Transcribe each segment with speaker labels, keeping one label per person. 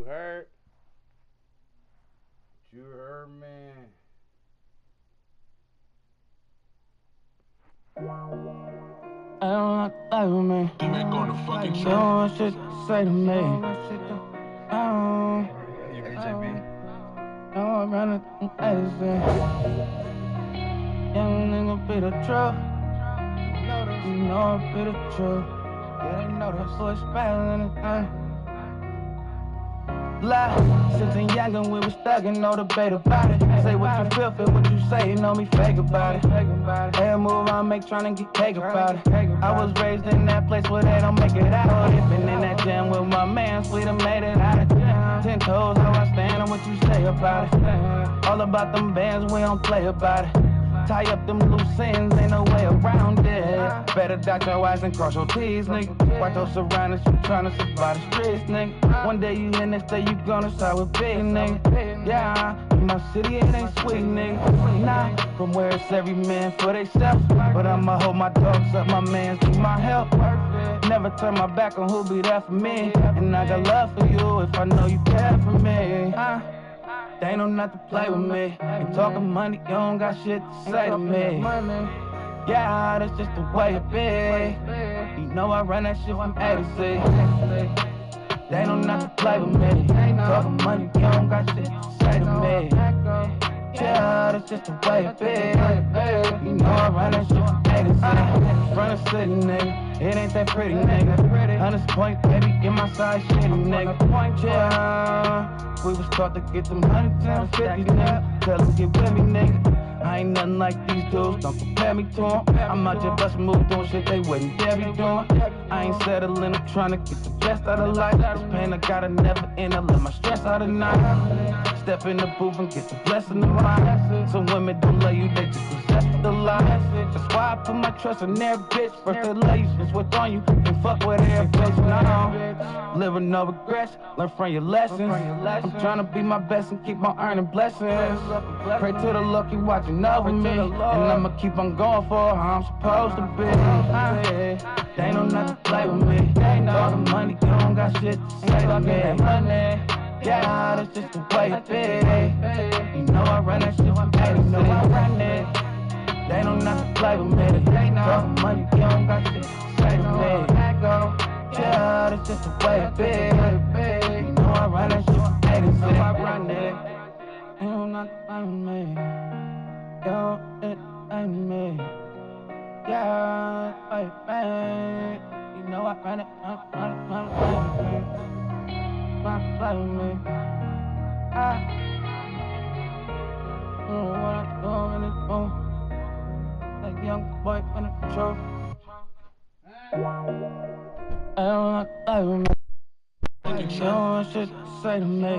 Speaker 1: You heard? You heard, man.
Speaker 2: I don't like to play with me.
Speaker 3: They make on the fucking
Speaker 2: You don't want shit to say to me. I'm running from anything. Young nigga be the truth. You know I be the truth. Yeah, they know that boy spelling anything. Lie, since young and we was thuggin', no debate about it. Say what you feel what you say, you know me fake about it. Every move I make tryna get cake about it. I was raised in that place where they don't make it out. Been in that jam with my man, we done made it out of jam. 10 toes, how I stand and what you say about it. All about them bands, we don't play about it. Tie up them loose ends, ain't no way around it. Better dot your I's and cross your T's, nigga. Watch your surroundings, you tryna survive the streets, nigga. One day you in, next day you gonna side with big, nigga. Yeah, in my city it ain't sweet, nigga. Nah, from where it's every man for theyself. But I'ma hold my dogs up, my mans need my help. Never turn my back on who be there for me. And I got love for you if I know you care for me. They ain't no not to play with me. Ain't talking money, you don't got shit to say to me. Yeah, that's just the way it be. You know I run that shit from A to C. They ain't no not to play with me. Ain't talking money, you don't got shit to say to me. Yeah, that's just the way it be. You know I run that shit from A to C. Front of city, nigga. It ain't that pretty, nigga. 100 point, baby, get my side shitty, nigga. Yeah. We was taught to get them 100s and 50s, nigga. Tell them get with me, nigga. I ain't nothing like these dudes, don't compare me to them. I'm out just bustin' moves doing shit they wouldn't dare be doing. I ain't settling, I'm trying to get the best out of life. This pain I gotta never end, I let my stress out at night. Step in the booth and get the blessing of mine. Some women don't love you, they just possess the lie. That's why I put my trust in their bitch. First they love you, it's what's on you, and fuck with their bitch. No, living no regrets, learn from your lessons. I'm trying to be my best and keep on earning blessings. Pray to the lucky watching over me, and I'ma keep on going for how I'm supposed to be. They ain't no not to play with me. All the money, you don't got shit to say to me. Yeah, that's just the way it be. You know I run that shit from A to C. They ain't no not to play with me. All the money, you don't got shit to say to me. Yeah, that's just the way it be. You know I run that shit from A to C. Ain't no not to play with me. Yo, it ain't me. Yeah, hey, man. You know I run it, not play with me. I don't know what I'm doing in this room. Like young boy in the truth. I don't like to play with me. You don't want shit to say to me.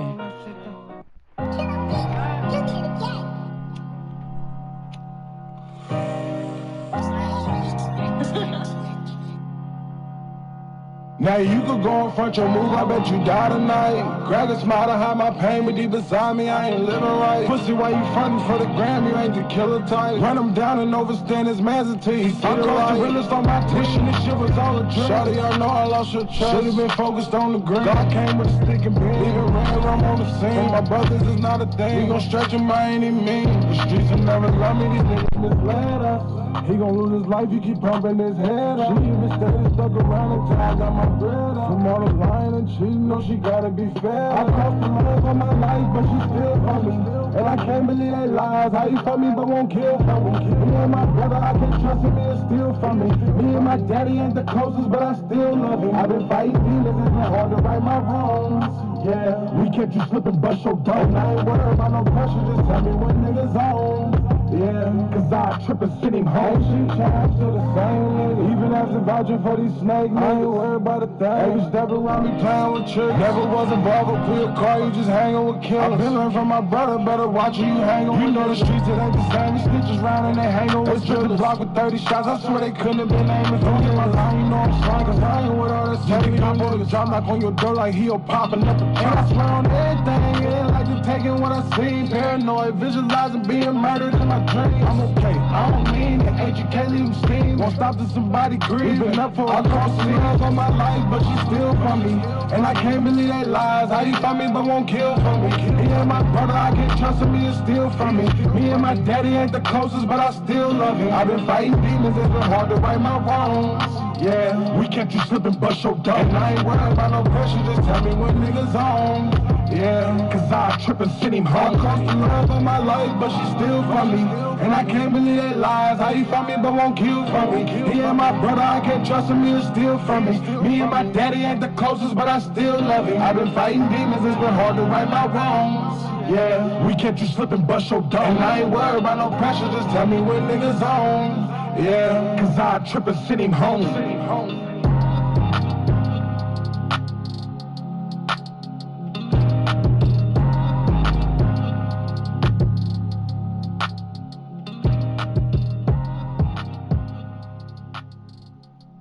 Speaker 3: Now you could go in front your move, I bet you die tonight. Crack a smile to hide my pain, but deep inside me, I ain't living right. Pussy, why you frontin' for the gram? You ain't the killer type. Run him down and overstand his mans until he see the light. I crossed the realest on my tuition, this shit was all a dream. Shawty, I know I lost your trust. Should've been focused on the green. God came with a stick and beam. Leaving red rum on the scene. My brothers is not a thing. We gon' stretch him by any means. The streets will never love me, these niggas misled us. He gon' lose his life, he keep pumping his head up. She even steady stuck around until I got my bread up. From all the lying and cheating, no, she gotta be fair. I crossed the line for my life, but she still for me. And I can't believe they lies, how you fuck me but won't kill for me. Me and my brother, I can't trust him, he'll steal from me. Me and my daddy ain't the closest, but I still love him. I've been fighting demons, it's been hard to right my wrongs. Yeah, we kept you slipping, bust your dome. I ain't worried about no pressure, just tell me when niggas on. Yeah, cause I trip and send him home. She charged to the same nigga. Even after vouching for these snake niggas, I ain't worried about a thing. Every step around me playing with tricks. Never was involved with pull your car, you just hanging with killers. I've been learning from my brother, better watch who you hanging with. You know the streets, it ain't the same. These snitches round and they hanging with strippers. The block with 30 shots, I swear they couldn't have been aiming. Don't get my line, you know I'm slime, cause I ain't with all this heavy. I'm on the job, knock on your door like he'll popping up the trunk. I swear on everything, it ain't like just taking what I seen. Paranoid, visualizing being murdered in my dreams. I'm okay, I don't mean it. Ain't you can't leave them steam. Won't stop till somebody grieve. Been up for I lost the love of my life, but she still for me. And I can't believe they lies. How you find me but won't kill for me? Me and my brother, I can't trust him, he is still from me. Me and my daddy ain't the closest, but I still love him. I've been fighting demons, it's been hard to right my wrongs. Yeah, we kept you slipping, bust your dough. And I ain't worried about no pressure, just tell me when niggas on. Yeah, cause I trip and send him home. I cost the love of my life, but she still for me. And I can't believe they lies. How you find me but won't kill for me? Me and my brother, I can't trust him, he is still from me. Me and my daddy ain't the closest, but I still love him. I've been fighting demons, it's been hard to right my wrongs. Yeah, we kept you slipping, bust your dough. And I ain't worried about no pressure, just tell me when niggas on. Yeah, cause I trip and send him home.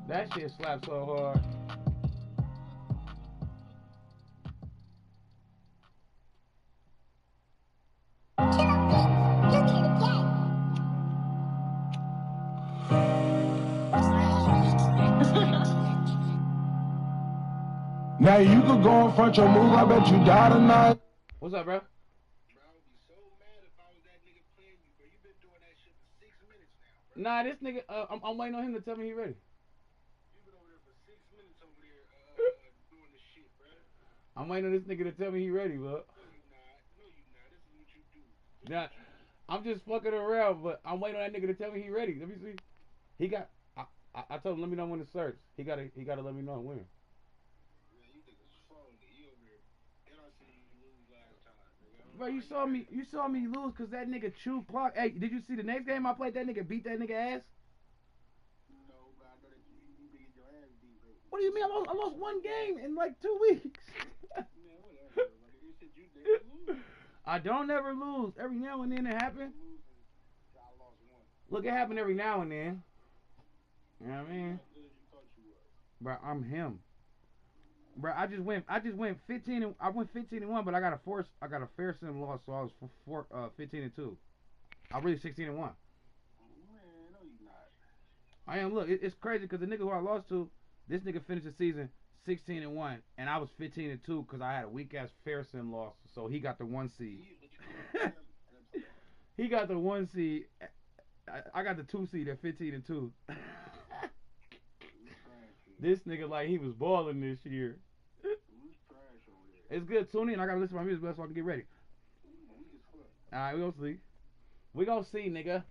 Speaker 2: That shit slaps so hard.
Speaker 3: Now you could go in front your move, I bet you die tonight.
Speaker 2: What's up, bro?
Speaker 1: Bro, I would be so mad if I was that nigga playing you, bro. You been doing that shit for 6 minutes now, bro.
Speaker 2: Nah, this nigga, I'm waiting on him to tell me he ready.
Speaker 1: You been over there for 6 minutes over there doing this shit, bro.
Speaker 2: I'm waiting on this nigga to tell me he ready, bro.
Speaker 1: No, you not. No, you not. This is what you do.
Speaker 2: Nah, I'm just fucking around, but I'm waiting on that nigga to tell me he ready. Let me see. He got. I told him let me know when to search. He gotta let me know when.
Speaker 1: Man, you niggas phony. You over there. They don't see you lose last time, nigga.
Speaker 2: Bro, you saw me lose cause that nigga chewed clock. Hey, did you see the next game I played? That nigga beat that nigga ass.
Speaker 1: No, but I know that you be getting your ass beat, bro.
Speaker 2: What do you mean? I lost one game in like 2 weeks.
Speaker 1: Man, whatever. Like, you said you never lose.
Speaker 2: I don't ever lose. Every now and then it happens.
Speaker 1: I lost one.
Speaker 2: Look, it happened every now and then. You know what I mean?
Speaker 1: How good you thought you was.
Speaker 2: Bro, I'm him. Bro, I just went 15 and I went 15-1, but I got a fair sim loss, so I was 15-2. I'm really 16-1.
Speaker 1: Man, no, you not.
Speaker 2: I am. Look, it's crazy because the nigga who I lost to, this nigga finished the season 16-1, and I was 15-2 because I had a weak ass fair sim loss, so he got the 1 seed. He got the 1 seed. I got the 2 seed at 15-2. This nigga like he was balling this year. It's good. Tune in. I gotta listen to my music so I can get ready. Alright, we gonna see. We gonna see, nigga.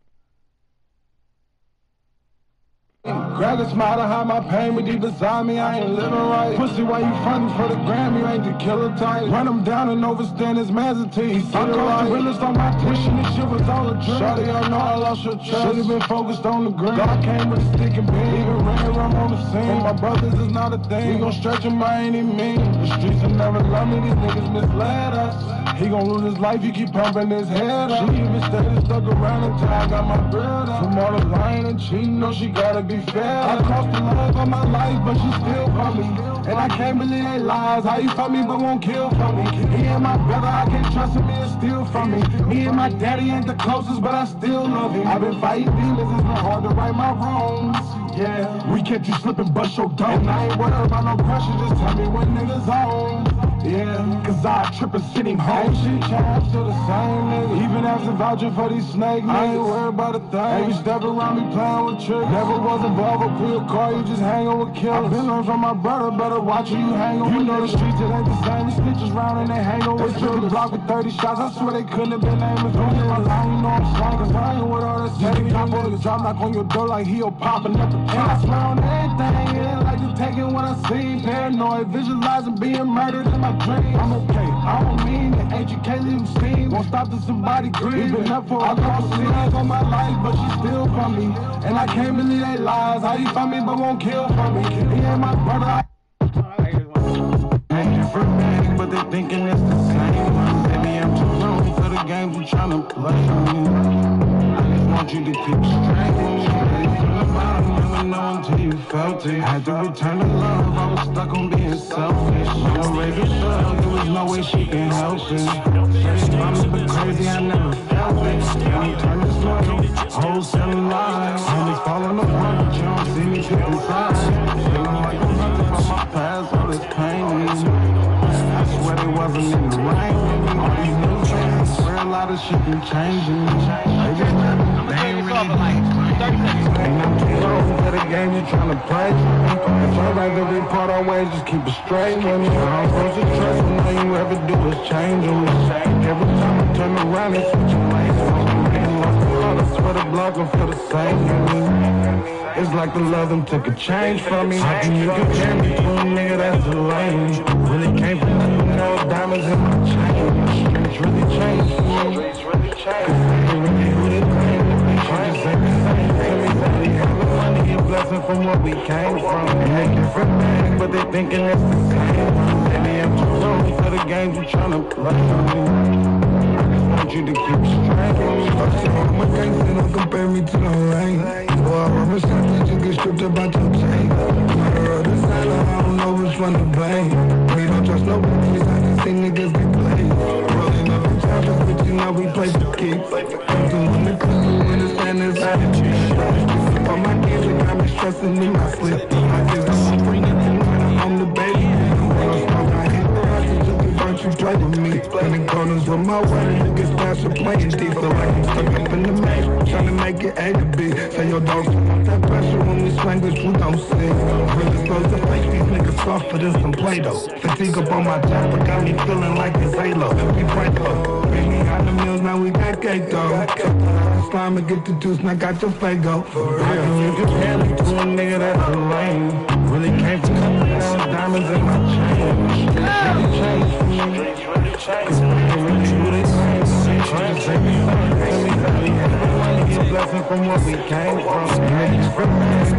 Speaker 3: Grab a smile to hide my pain, but deep inside me, I ain't living right. Pussy, why you frontin' for the gram? You ain't the killer type. Run him down and overstand his mans until he see the light. The realest on my wishing this shit was all a dream. Shawty, I know I lost your trust. Should've been focused on the green. God came with a stick and beam. Even ran rum on the scene. For my brothers is not a thing. We gon' stretch him by any means. The streets will never love me, these niggas misled us. He gon' lose his life, you keep pumping his head up. She even stayed stuck around until I got my bread up. From all the lying and cheating, no, she gotta be fair. I cost the love of my life, but she still for me. And I can't believe they lies. How you fuck me but won't kill for me? He and my brother, I can't trust him, he'll steal from me. Me and my daddy ain't the closest, but I still love him. I've been fighting demons, it's been hard to right my wrongs. Yeah, we kept you slipping, bust your dough. And I ain't worried about no pressure, just tell me when niggas on. Yeah, cause I trip and send him home. Ain't shit changed, still the same nigga. Even after vouching for these snake niggas, I ain't worried about a thing. Every step around me playing with tricks. Never was above a real car, you just hanging with killers. I been learning from my brother, better watch who you hanging with. You know the streets, it ain't the same. The snitches round and they hang over. They took the block with 30 shots, I swear they couldn't have been nameless. Don't get my line, you know I'm slanging. Cause I ain't with all that steady. Top on the drop, knock on your door like he'll popping up the top. And I swear on everything, yeah, like just taking what I see. Paranoid, visualizing being murdered in my dreams. I'm okay, I don't mean it. Ain't you can't leave them steam. Won't stop till somebody grieve. Been up for I lost the love of my life, but she still for me. And I can't believe they lies. How you find me but won't kill for me? He and my brother. Ain't different things, but they thinking it's the same. Maybe I'm too grown for the games you tryna play. I just want you to keep straight. From the bottom, never know until you felt it. Had to return the love, I was stuck on being selfish. Mama raised a thug, there was no way she can help it. Say mama but crazy, I never felt it. I'm turning slow, wholesale lies. Homies falling apart, but you don't see me deep inside. Feeling like I'm nothing but my past, all this pain. I swear they wasn't in the rain. All these new fans, swear a lot of shit been changing. They ain't really like 30 seconds. Ain't I'm too old for the game you're trying to play. If I like to report our ways, just keep it straight with me. I'm supposed to trust when all you ever do is change them. Every time I turn around, they switch lanes. I swear the block gon' feel the same to me. It's like the love them took a change from me. How can you compare me to a nigga that's the lane? Really came from nothing, no diamonds in my chain. Streets really changed for me. Streets really changed. They really who they claim to be. She just ain't the same to me. We have a money and blessing from what we came from. And they different things, but they thinking it's the same. Maybe I'm too old for the games you tryna play. I want you to keep straight. I'm a gangster, don't compare me to no rain. Boy, I'm a savage, you get stripped about your chain. Murder or designer, I don't know which one to blame. We don't trust nobody, I can see niggas get played. Rolling up in choppers, but you know we play for keeps. I'm doing the clue when the stand is out of cheese. For my kids, they got me stressing in my sleep. I just don't bring it in when I'm on the baby. You play with me, in the corners with my wedding, niggas pass and playing deep. Feel like I'm stuck up in the maze, trying to make it A to B. Say your dogs want that pressure when we swing, but you don't see. Really supposed to fake these niggas softer than some Play-Doh. Fatigue up on my top, but got me feeling like it's Halo. We break up, bring me out the mills, now we got cake though. Slime and get the juice, now got your Fago. For real, you compare me to a nigga that's a lame. Really came from nothing, now diamonds in my chain. Really changed for me. Blessing from what we came from.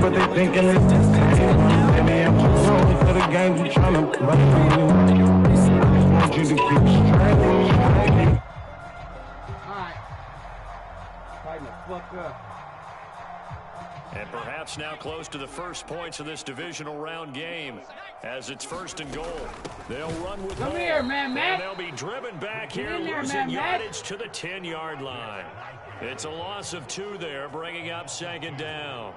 Speaker 3: But they thinking it's the same. Maybe I'm too old for the games you tryna play. I want you to keep straight.
Speaker 2: Alright. Tighten the fuck up.
Speaker 4: And perhaps now close to the first points of this divisional round game as it's 1st and goal. They'll run with
Speaker 2: Come here, man, Matt.
Speaker 4: And they'll be driven back
Speaker 2: Get
Speaker 4: here,
Speaker 2: in there,
Speaker 4: losing
Speaker 2: man, Matt.
Speaker 4: yardage to the 10-yard line. It's a loss of 2 there, bringing up 2nd down.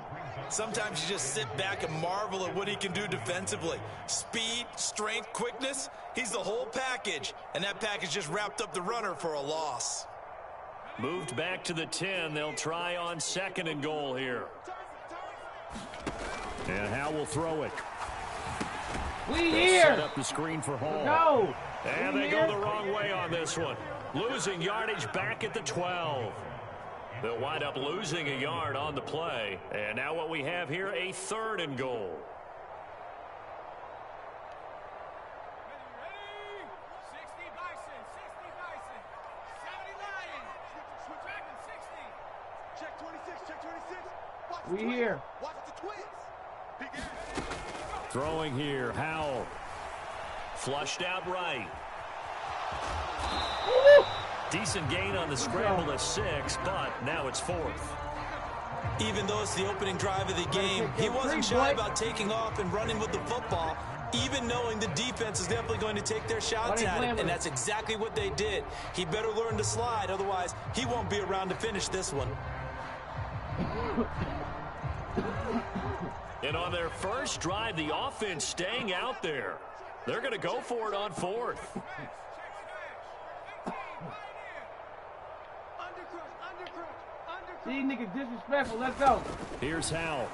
Speaker 5: Sometimes you just sit back and marvel at what he can do defensively. Speed, strength, quickness, he's the whole package. And that package just wrapped up the runner for a loss.
Speaker 4: Moved back to the 10. They'll try on 2nd and goal here. And Hal will throw it.
Speaker 2: We
Speaker 4: They'll
Speaker 2: here.
Speaker 4: set up the screen for Hall.
Speaker 2: Go.
Speaker 4: And they go the wrong way on this one. Losing yardage back at the 12. They'll wind up losing a yard on the play. And now what we have here, a 3rd and goal.
Speaker 2: We here.
Speaker 4: Throwing here, Howell. Flushed out right. Decent gain on the scramble to 6, but now it's 4th.
Speaker 5: Even though it's the opening drive of the game, he wasn't shy about taking off and running with the football, even knowing the defense is definitely going to take their shots at him, and that's exactly what they did. He better learn to slide, otherwise he won't be around to finish this one.
Speaker 4: And on their first drive, the offense staying out there. They're going to go for it on 4th.
Speaker 2: These niggas disrespectful. Let's go.
Speaker 4: Here's Hal.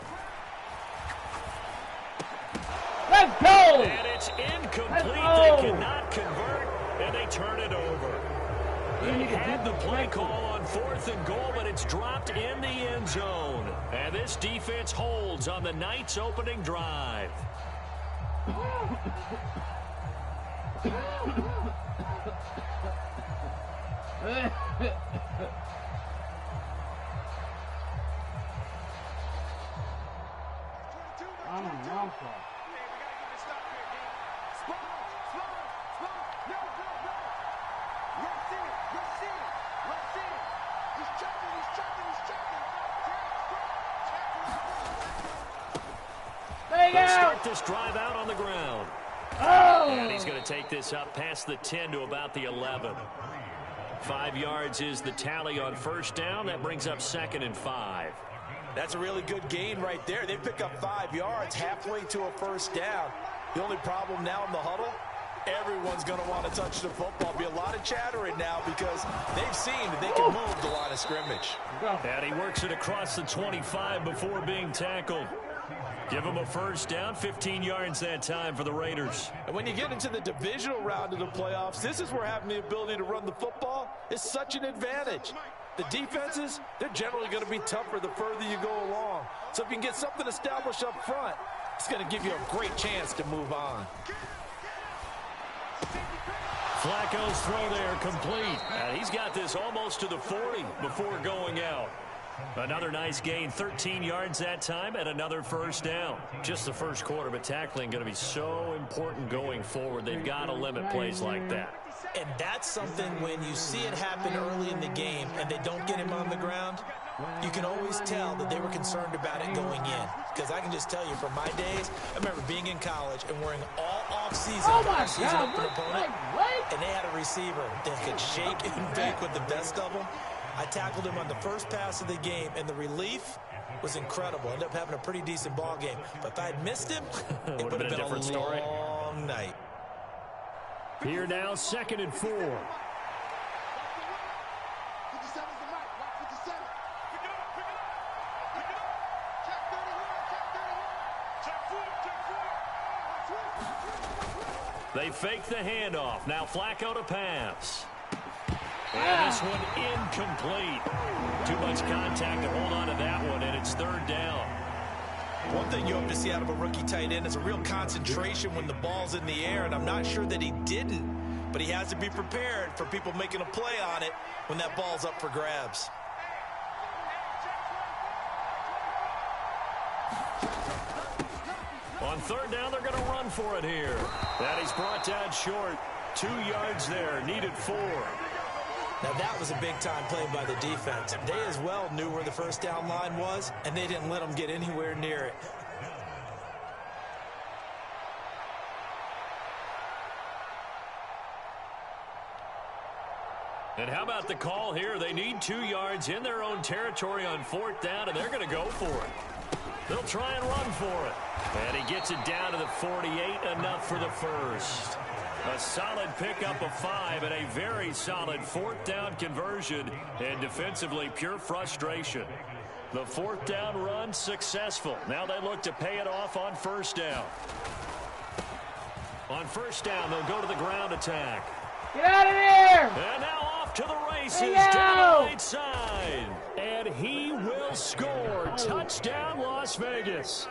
Speaker 2: Let's go.
Speaker 4: And it's incomplete. They cannot convert, and they turn it over. They had the play call on 4th and goal, but it's dropped in the end zone. And this defense holds on the Knights' opening drive. They'll start this drive out on the ground. And he's going to take this up past the 10 to about the 11. 5 yards is the tally on first down. That brings up 2nd and 5.
Speaker 5: That's a really good gain right there. They pick up 5 yards halfway to a first down. The only problem now in the huddle, everyone's going to want to touch the football. Be a lot of chattering now because they've seen that they can move the line of scrimmage.
Speaker 4: And he works it across the 25 before being tackled. Give him a first down, 15 yards that time for the Raiders.
Speaker 5: And when you get into the divisional round of the playoffs, this is where having the ability to run the football is such an advantage. The defenses, they're generally going to be tougher the further you go along. So if you can get something established up front, it's going to give you a great chance to move on.
Speaker 4: Flacco's throw there complete. And he's got this almost to the 40 before going out. Another nice gain, 13 yards that time, and another first down. Just the first quarter, but tackling going to be so important going forward. They've got to limit plays like that.
Speaker 5: And that's something when you see it happen early in the game and they don't get him on the ground, you can always tell that they were concerned about it going in. Because I can just tell you from my days, I remember being in college and wearing all off-season up an opponent, and they had a receiver that could shake and bake with the best of them. I tackled him on the first pass of the game, and the relief was incredible. Ended up having a pretty decent ball game. But if I had missed him, it would have been a different story. Long night.
Speaker 4: Here now, 2nd and 4. They fake the handoff. Now Flacco to pass. And this one incomplete. Too much contact to hold on to that one, and it's 3rd down.
Speaker 5: One thing you hope to see out of a rookie tight end is a real concentration when the ball's in the air, and I'm not sure that he didn't, but he has to be prepared for people making a play on it when that ball's up for grabs.
Speaker 4: On 3rd down, they're going to run for it here. And he's brought down short. 2 yards there, needed 4.
Speaker 5: Now that was a big-time play by the defense. They as well knew where the first down line was, and they didn't let them get anywhere near it.
Speaker 4: And how about the call here? They need 2 yards in their own territory on 4th down, and they're going to go for it. They'll try and run for it. And he gets it down to the 48, enough for the first. A solid pickup of 5 and a very solid 4th down conversion, and defensively pure frustration. The 4th down run successful. Now they look to pay it off on 1st down. On 1st down, they'll go to the ground attack.
Speaker 2: Get out of here!
Speaker 4: And now off to the races down the right side. And he will score. Touchdown, Las Vegas.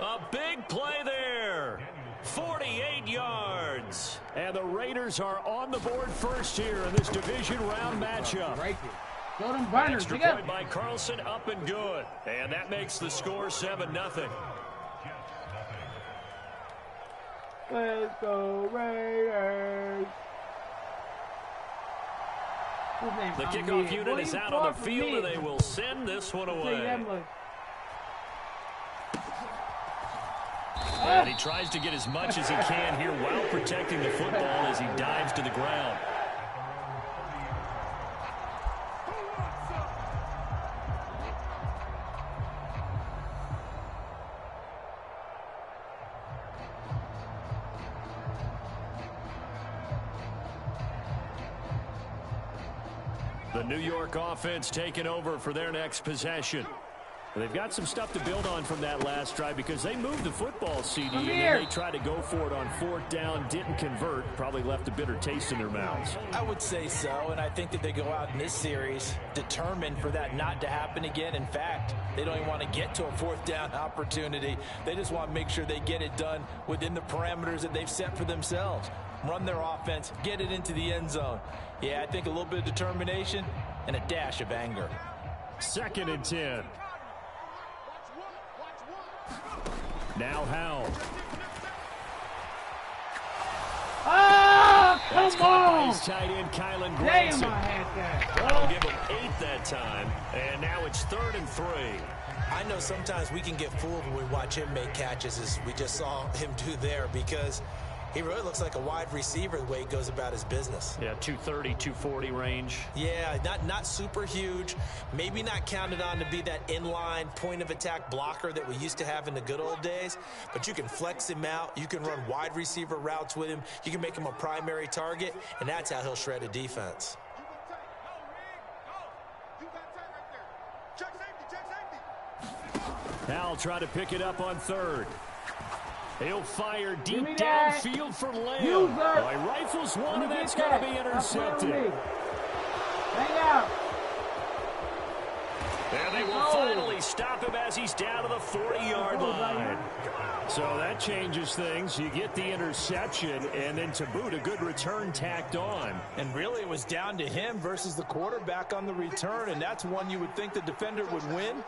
Speaker 4: A big play there. 48 yards. And the Raiders are on the board first here in this division round matchup. Extra point by Carlson, up and good. And that makes the score 7-0.
Speaker 2: Let's go Raiders.
Speaker 4: The kickoff unit is out on the field, and they will send this one away. And he tries to get as much as he can here while protecting the football as he dives to the ground. The New York offense taking over for their next possession. They've got some stuff to build on from that last drive because they moved the football, CD, and then they tried to go for it on 4th down, didn't convert, probably left a bitter taste in their mouths.
Speaker 5: I would say so, and I think that they go out in this series determined for that not to happen again. In fact, they don't even want to get to a 4th down opportunity. They just want to make sure they get it done within the parameters that they've set for themselves. Run their offense, get it into the end zone. Yeah, I think a little bit of determination and a dash of anger.
Speaker 4: 2nd and 10. Now Howell.
Speaker 2: Ah, come on!
Speaker 4: Phillies tight end Kylan
Speaker 2: Damn,
Speaker 4: Granson.
Speaker 2: I had that.
Speaker 4: That'll give him 8 that time, and now it's 3rd and 3.
Speaker 5: I know sometimes we can get fooled when we watch him make catches, as we just saw him do there, because he really looks like a wide receiver the way he goes about his business.
Speaker 4: Yeah, 230, 240 range.
Speaker 5: Yeah, not super huge. Maybe not counted on to be that inline point-of-attack blocker that we used to have in the good old days, but you can flex him out. You can run wide receiver routes with him. You can make him a primary target, and that's how he'll shred a defense.
Speaker 4: Howell try to pick it up on 3rd. He'll fire deep downfield for Lamb. He rifles one, and that's going to be intercepted.
Speaker 2: Hang out.
Speaker 4: And they will finally stop him as he's down to the 40-yard line. So that changes things. You get the interception, and then to boot, a good return tacked on.
Speaker 5: And really, it was down to him versus the quarterback on the return, and that's one you would think the defender would win.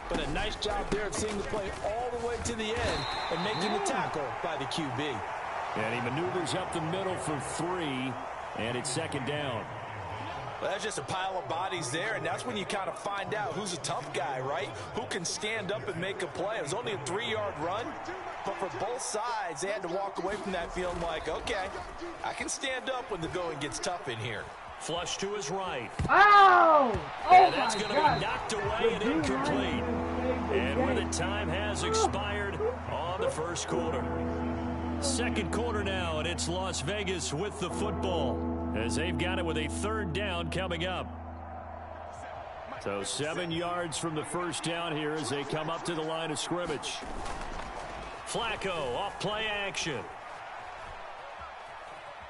Speaker 5: But a nice job there of seeing the play all the way to the end and making the tackle by the QB.
Speaker 4: And he maneuvers up the middle for 3, and it's 2nd down.
Speaker 5: Well, that's just a pile of bodies there, and that's when you kind of find out who's a tough guy, right? Who can stand up and make a play. It was only a 3-yard run, but for both sides, they had to walk away from that feeling like, okay, I can stand up when the going gets tough in here.
Speaker 4: Flush to his right.
Speaker 2: Oh!
Speaker 4: And that's going to be knocked away and incomplete. And where the time has expired on the first quarter. 2nd quarter now, and it's Las Vegas with the football, as they've got it with a 3rd down coming up. So 7 yards from the first down here as they come up to the line of scrimmage. Flacco off play action.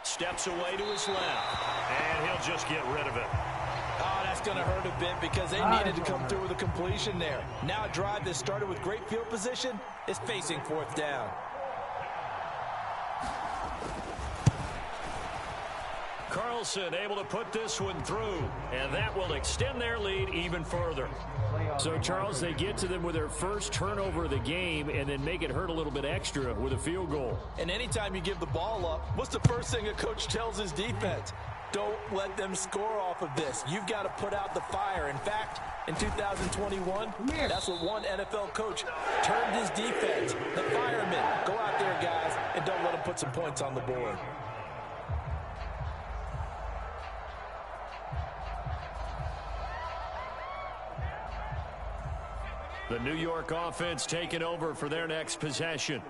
Speaker 4: Steps away to his left, and he'll just get rid of it.
Speaker 5: Oh, that's going to hurt a bit because they needed to come through with a completion there. Now a drive that started with great field position is facing 4th down.
Speaker 4: Carlson able to put this one through, and that will extend their lead even further. So, Charles, they get to them with their first turnover of the game and then make it hurt a little bit extra with a field goal.
Speaker 5: And anytime you give the ball up, what's the first thing a coach tells his defense? Don't let them score off of this. You've got to put out the fire. In fact, in 2021, that's what one NFL coach turned his defense. The firemen. Go out there, guys, and don't let them put some points on the board.
Speaker 4: The New York offense taking over for their next possession.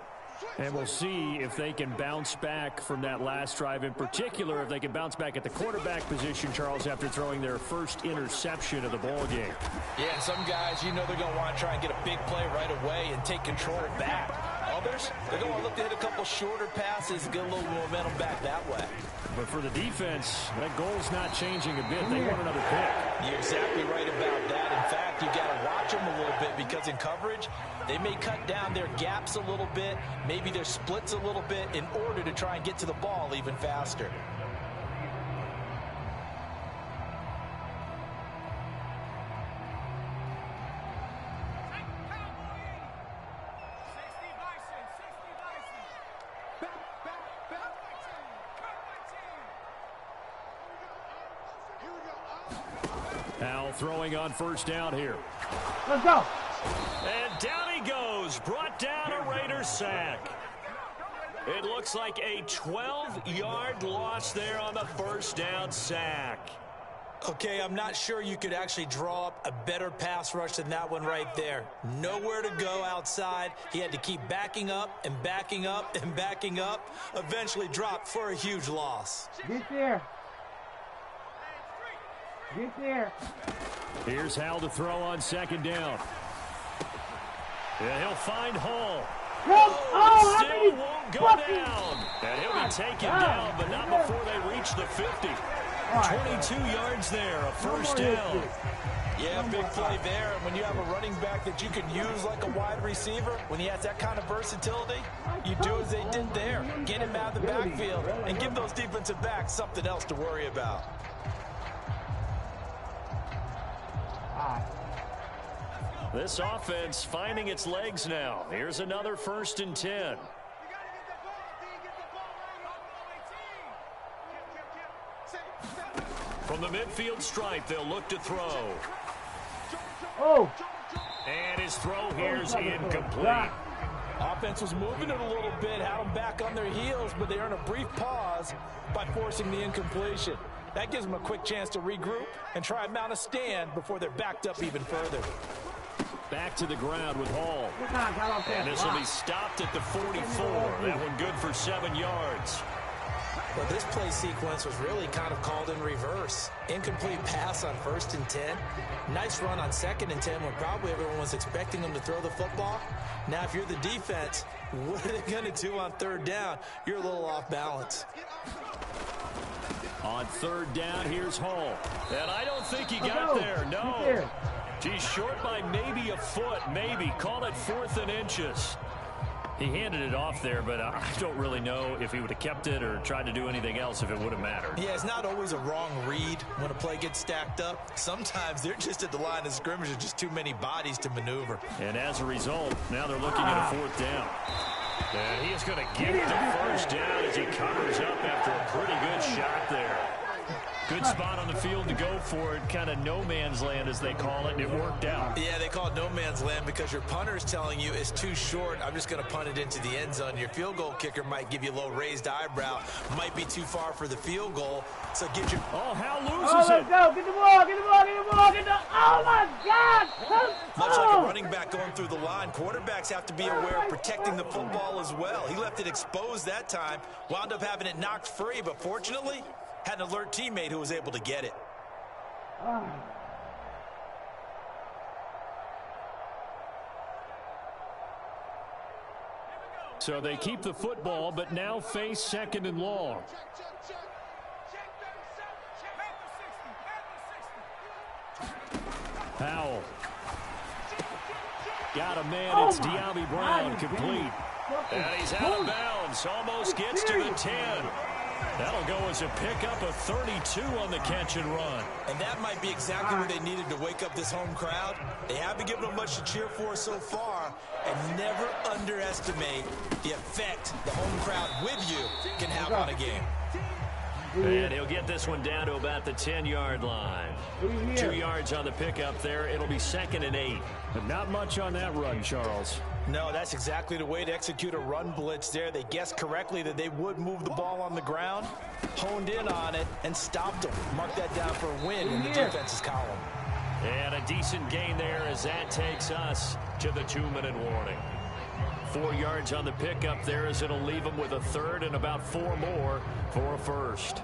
Speaker 4: And we'll see if they can bounce back from that last drive. In particular, if they can bounce back at the quarterback position, Charles, after throwing their first interception of the ball game.
Speaker 5: Yeah, some guys, you know they're going to want to try and get a big play right away and take control back. Others, they're going to look to hit a couple shorter passes and get a little momentum back that way.
Speaker 4: But for the defense, that goal's not changing a bit. They want another pick.
Speaker 5: You're exactly right about that. In fact, you've got to watch them a little bit because in coverage, they may cut down their gaps a little bit, maybe their splits a little bit in order to try and get to the ball even faster.
Speaker 4: Howell throwing on first down here.
Speaker 2: Let's go.
Speaker 4: And down he goes. Brought down a Raider sack. It looks like a 12-yard loss there on the first down sack.
Speaker 5: Okay, I'm not sure you could actually draw up a better pass rush than that one right there. Nowhere to go outside. He had to keep backing up and backing up and backing up. Eventually dropped for a huge loss.
Speaker 2: Get there. Get there.
Speaker 4: Here's Howell to throw on second down. And he'll find Hall. Still won't go down. And he'll be taken down, but not before they reach the 50. 22 yards there, a first down.
Speaker 5: Yeah, big play there. And when you have a running back that you can use like a wide receiver, when he has that kind of versatility, you do as they did there. Get him out of the backfield and give those defensive backs something else to worry about.
Speaker 4: This offense finding its legs now. Here's another 1st and 10. From the midfield stripe, they'll look to throw.
Speaker 6: Oh.
Speaker 4: And his throw here's incomplete.
Speaker 5: Offense was moving it a little bit, had them back on their heels, but they earn a brief pause by forcing the incompletion. That gives them a quick chance to regroup and try and mount a stand before they're backed up even further.
Speaker 4: Back to the ground with Hall. And this will be stopped at the 44. That one good for 7 yards.
Speaker 5: Well, this play sequence was really kind of called in reverse. Incomplete pass on 1st and 10. Nice run on 2nd and 10 when probably everyone was expecting them to throw the football. Now, if you're the defense, what are they going to do on 3rd down? You're a little off balance.
Speaker 4: On 3rd down, here's Hall. And I don't think he got there. No. He's short by maybe a foot, maybe. Call it 4th and inches. He handed it off there, but I don't really know if he would have kept it or tried to do anything else if it would have mattered.
Speaker 5: Yeah, it's not always a wrong read when a play gets stacked up. Sometimes they're just at the line of scrimmage with just too many bodies to maneuver.
Speaker 4: And as a result, now they're looking at a 4th down. And he is going to get the 1st down as he covers up after a pretty good shot there. Good spot on the field to go for it, kind of no man's land as they call it, and it worked out.
Speaker 5: Yeah, they call it no man's land because your punter is telling you it's too short. I'm just going to punt it into the end zone. Your field goal kicker might give you a little raised eyebrow, might be too far for the field goal. So get your...
Speaker 4: Oh, Hal loses it.
Speaker 6: Let's go. Get the ball, get the ball, get the ball, get the... Oh, my God.
Speaker 5: Much like a running back going through the line, quarterbacks have to be aware of protecting the football as well. He left it exposed that time, wound up having it knocked free, but fortunately... had an alert teammate who was able to get it.
Speaker 4: So they keep the football, but now face 2nd and long. Powell. Got a man. It's Diaby Brown complete. And he's out of bounds. Almost gets to the 10. That'll go as a pickup of 32 on the catch and run.
Speaker 5: And that might be exactly what they needed to wake up this home crowd. They haven't given them much to cheer for so far. And never underestimate the effect the home crowd with you can have on a game.
Speaker 4: And he'll get this one down to about the 10-yard line. 2 yards on the pickup there. It'll be 2nd and 8. But not much on that run, Charles.
Speaker 5: No, that's exactly the way to execute a run blitz there. They guessed correctly that they would move the ball on the ground, honed in on it, and stopped them. Mark that down for a win in the defense's column.
Speaker 4: And a decent gain there as that takes us to the 2-minute warning. 4 yards on the pickup there as it'll leave them with a 3rd and about 4 more for a 1st.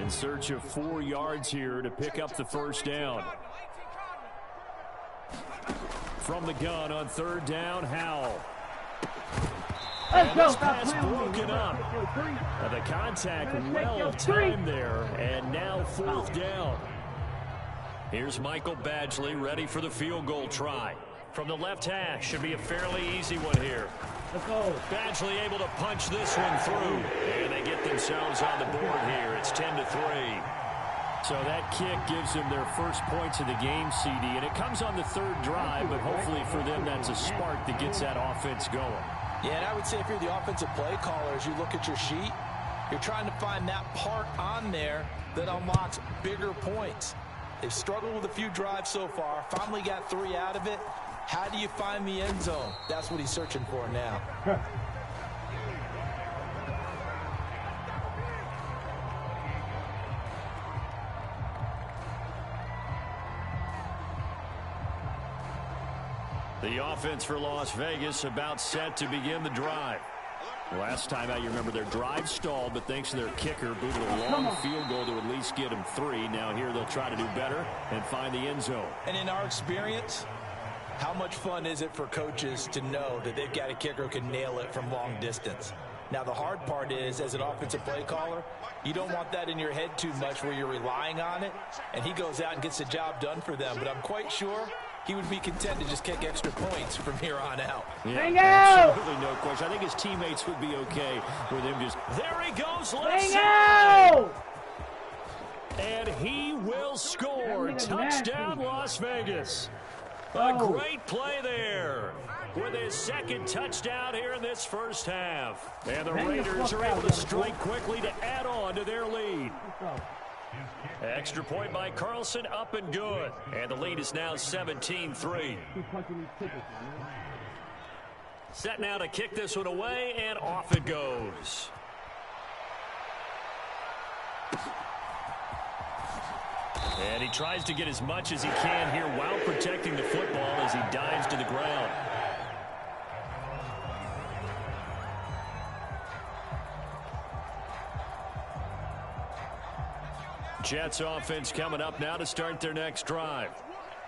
Speaker 4: In search of 4 yards here to pick up the 1st down. From the gun on 3rd down, Howell. And this pass broken up. The contact well timed there, and now 4th down. Here's Michael Badgley ready for the field goal try. From the left hash, should be a fairly easy one here. Badgley able to punch this one through, and they get themselves on the board here. It's 10-3. So that kick gives them their first points of the game, CD, and it comes on the 3rd drive, but hopefully for them that's a spark that gets that offense going.
Speaker 5: Yeah, and I would say if you're the offensive play caller, as you look at your sheet, you're trying to find that part on there that unlocks bigger points. They've struggled with a few drives so far, finally got 3 out of it. How do you find the end zone? That's what he's searching for now.
Speaker 4: The offense for Las Vegas about set to begin the drive. Last time out, you remember their drive stalled, but thanks to their kicker, booted a long field goal to at least get them 3. Now here they'll try to do better and find the end zone.
Speaker 5: And in our experience, how much fun is it for coaches to know that they've got a kicker who can nail it from long distance? Now, the hard part is, as an offensive play caller, you don't want that in your head too much where you're relying on it, and he goes out and gets the job done for them. But I'm quite sure he would be content to just kick extra points from here on out.
Speaker 4: Yeah, absolutely no question. I think his teammates would be okay with him just... There he goes, let's see. And he will score. Touchdown, Las Vegas. A great play there with his second touchdown here in this first half. And the Raiders are able to strike quickly to add on to their lead. Extra point by Carlson, up and good. And the lead is now 17-3. Set now to kick this one away, and off it goes. And he tries to get as much as he can here while protecting the football as he dives to the ground. Jets offense coming up now to start their next drive.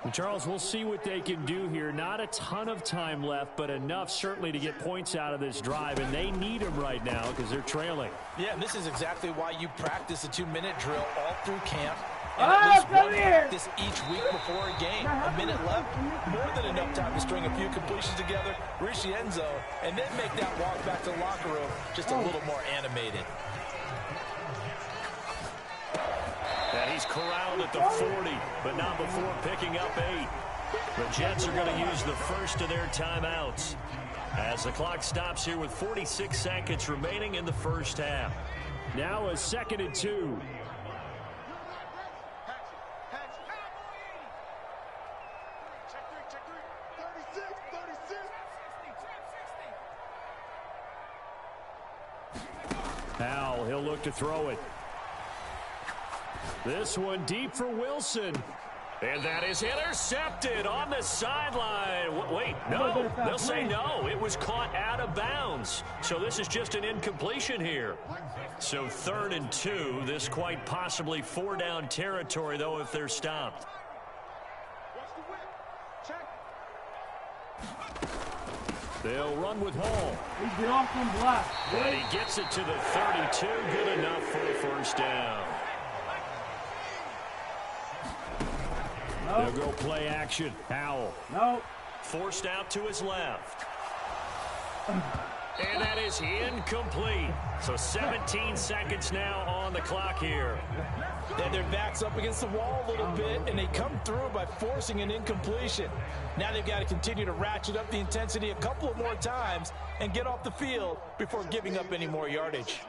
Speaker 7: And Charles, we'll see what they can do here. Not a ton of time left, but enough certainly to get points out of this drive, and they need them right now because they're trailing.
Speaker 5: Yeah, and this is exactly why you practice a 2-minute drill all through camp.
Speaker 6: And at least one
Speaker 5: practice each week before a game. A minute left, more than enough time to string a few completions together, reach the end zone, and then make that walk back to the locker room just a little more animated.
Speaker 4: And he's corralled at the 40, but not before picking up 8. The Jets are going to use the first of their timeouts as the clock stops here with 46 seconds remaining in the first half.
Speaker 7: Now a 2nd and 2.
Speaker 4: Now he'll look to throw it. This one deep for Wilson. And that is intercepted on the sideline. Wait, no. They'll say no. It was caught out of bounds. So this is just an incompletion here. So 3rd and 2. This quite possibly 4-down territory, though, if they're stopped. They'll run with Hall.
Speaker 6: He get off them blocks.
Speaker 4: And he gets it to the 32. Good enough for a first down. They'll go play action. Howell.
Speaker 6: No.
Speaker 4: Forced out to his left. And that is incomplete. So 17 seconds now on the clock here.
Speaker 5: And their back's up against the wall a little bit, and they come through by forcing an incompletion. Now they've got to continue to ratchet up the intensity a couple of more times and get off the field before giving up any more yardage.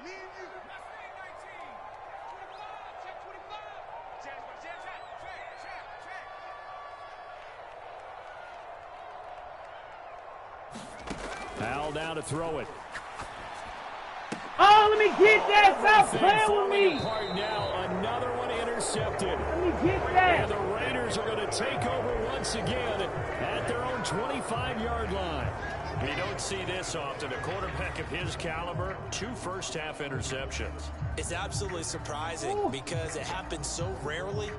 Speaker 4: Howell down to throw it.
Speaker 6: Oh, let me get that. Stop playing with me.
Speaker 4: Apart now, another one intercepted.
Speaker 6: Let me get that.
Speaker 4: And the Raiders are going to take over once again at their own 25-yard line. You don't see this often. A quarterback of his caliber, 2 first-half interceptions.
Speaker 5: It's absolutely surprising because it happens so rarely.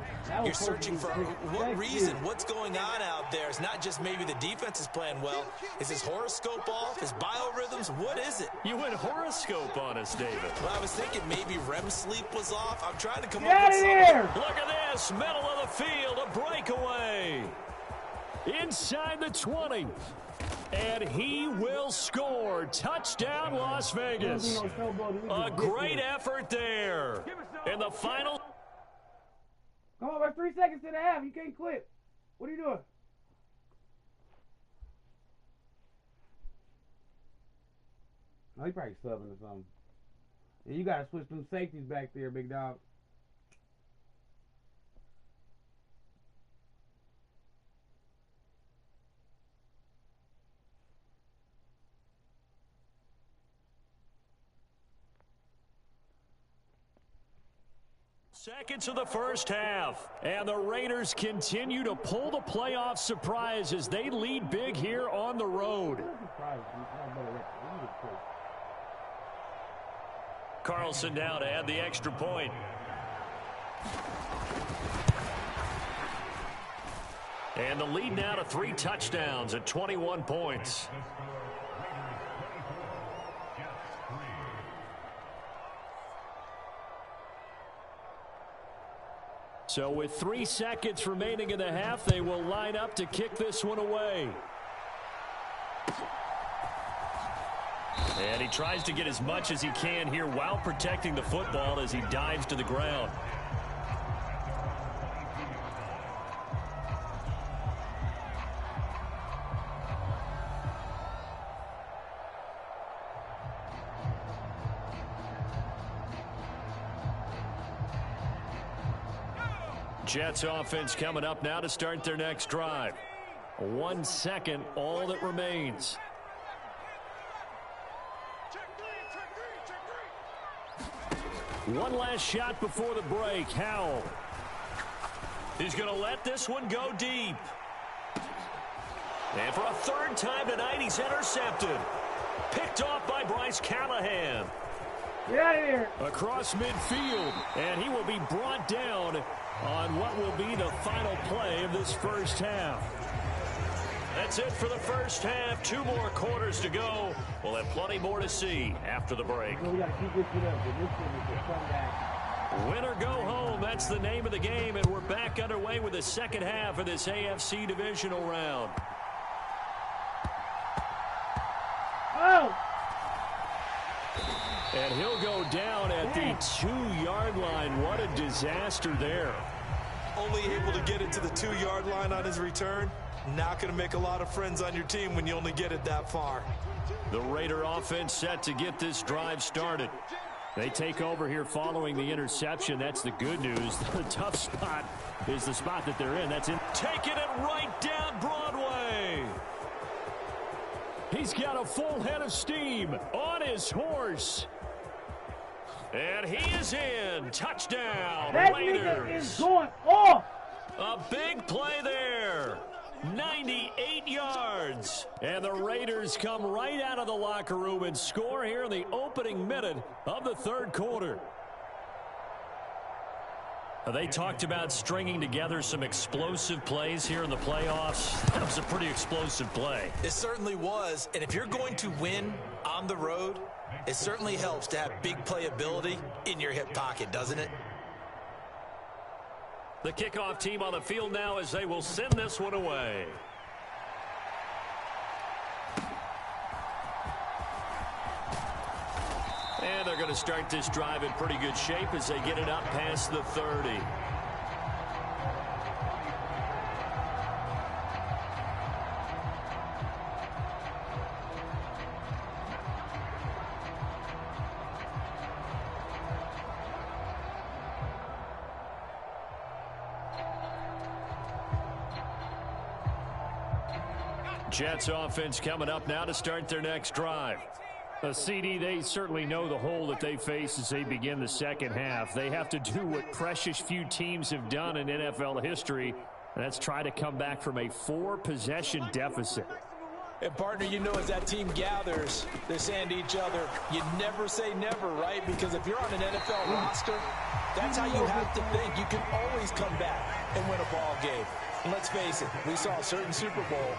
Speaker 5: You're searching for what reason, what's going on out there. It's not just maybe the defense is playing well. Is his horoscope off? His biorhythms? What is it?
Speaker 4: You went horoscope on us, David.
Speaker 5: Well, I was thinking maybe REM sleep was off. I'm trying to come
Speaker 6: Get
Speaker 5: up with something.
Speaker 6: here.
Speaker 4: Look at this, middle of the field, a breakaway. Inside the 20. And he will score. Touchdown, Las Vegas. A great effort there. In the final.
Speaker 6: Come on, we're 3 seconds to the half. You can't quit. What are you doing? No, he probably subbing or something. And you got to switch them safeties back there, big dog.
Speaker 4: Seconds of the first half, and the Raiders continue to pull the playoff surprise as they lead big here on the road. Carlson now to add the extra point. And the lead now to 3 touchdowns at 21 points. So with 3 seconds remaining in the half, they will line up to kick this one away. And he tries to get as much as he can here while protecting the football as he dives to the ground.
Speaker 7: Jets offense coming up now to start their next drive. 1 second, all that remains. One last shot before the break. Howell. He's going to let this one go deep. And for a third time tonight, he's intercepted. Picked off by Bryce Callahan.
Speaker 6: Get out of here.
Speaker 7: Across midfield. And he will be brought down on what will be the final play of this first half. That's it for the first half. 2 more quarters to go. We'll have plenty more to see after the break.
Speaker 6: So we got to keep this shit up. This one is a comeback.
Speaker 7: Win or go home, that's the name of the game, and we're back underway with the second half of this AFC divisional round.
Speaker 6: Oh!
Speaker 7: And he'll go down at the 2-yard line. What a disaster there.
Speaker 5: Only able to get it to the 2-yard line on his return. Not going to make a lot of friends on your team when you only get it that far.
Speaker 7: The Raider offense set to get this drive started. They take over here following the interception. That's the good news. The tough spot is the spot that they're in. That's in. Taking it right down Broadway. He's got a full head of steam on his horse. And he is in. Touchdown,
Speaker 6: That
Speaker 7: Raiders.
Speaker 6: nigga is going off.
Speaker 7: A big play there. 98 yards. And the Raiders come right out of the locker room and score here in the opening minute of the third quarter. They talked about stringing together some explosive plays here in the playoffs. That was a pretty explosive play.
Speaker 5: It certainly was. And if you're going to win on the road, it certainly helps to have big playability in your hip pocket, doesn't it?
Speaker 7: The kickoff team on the field now as they will send this one away. And they're going to start this drive in pretty good shape as they get it up past the 30. Jets offense coming up now to start their next drive. CD, they certainly know the hole that they face as they begin the second half. They have to do what precious few teams have done in NFL history, and that's try to come back from a 4-possession deficit.
Speaker 5: And, partner, you know, as that team gathers, they're saying to each other, you never say never, right? Because if you're on an NFL roster, that's how you have to think. You can always come back and win a ball game. And let's face it, we saw a certain Super Bowl,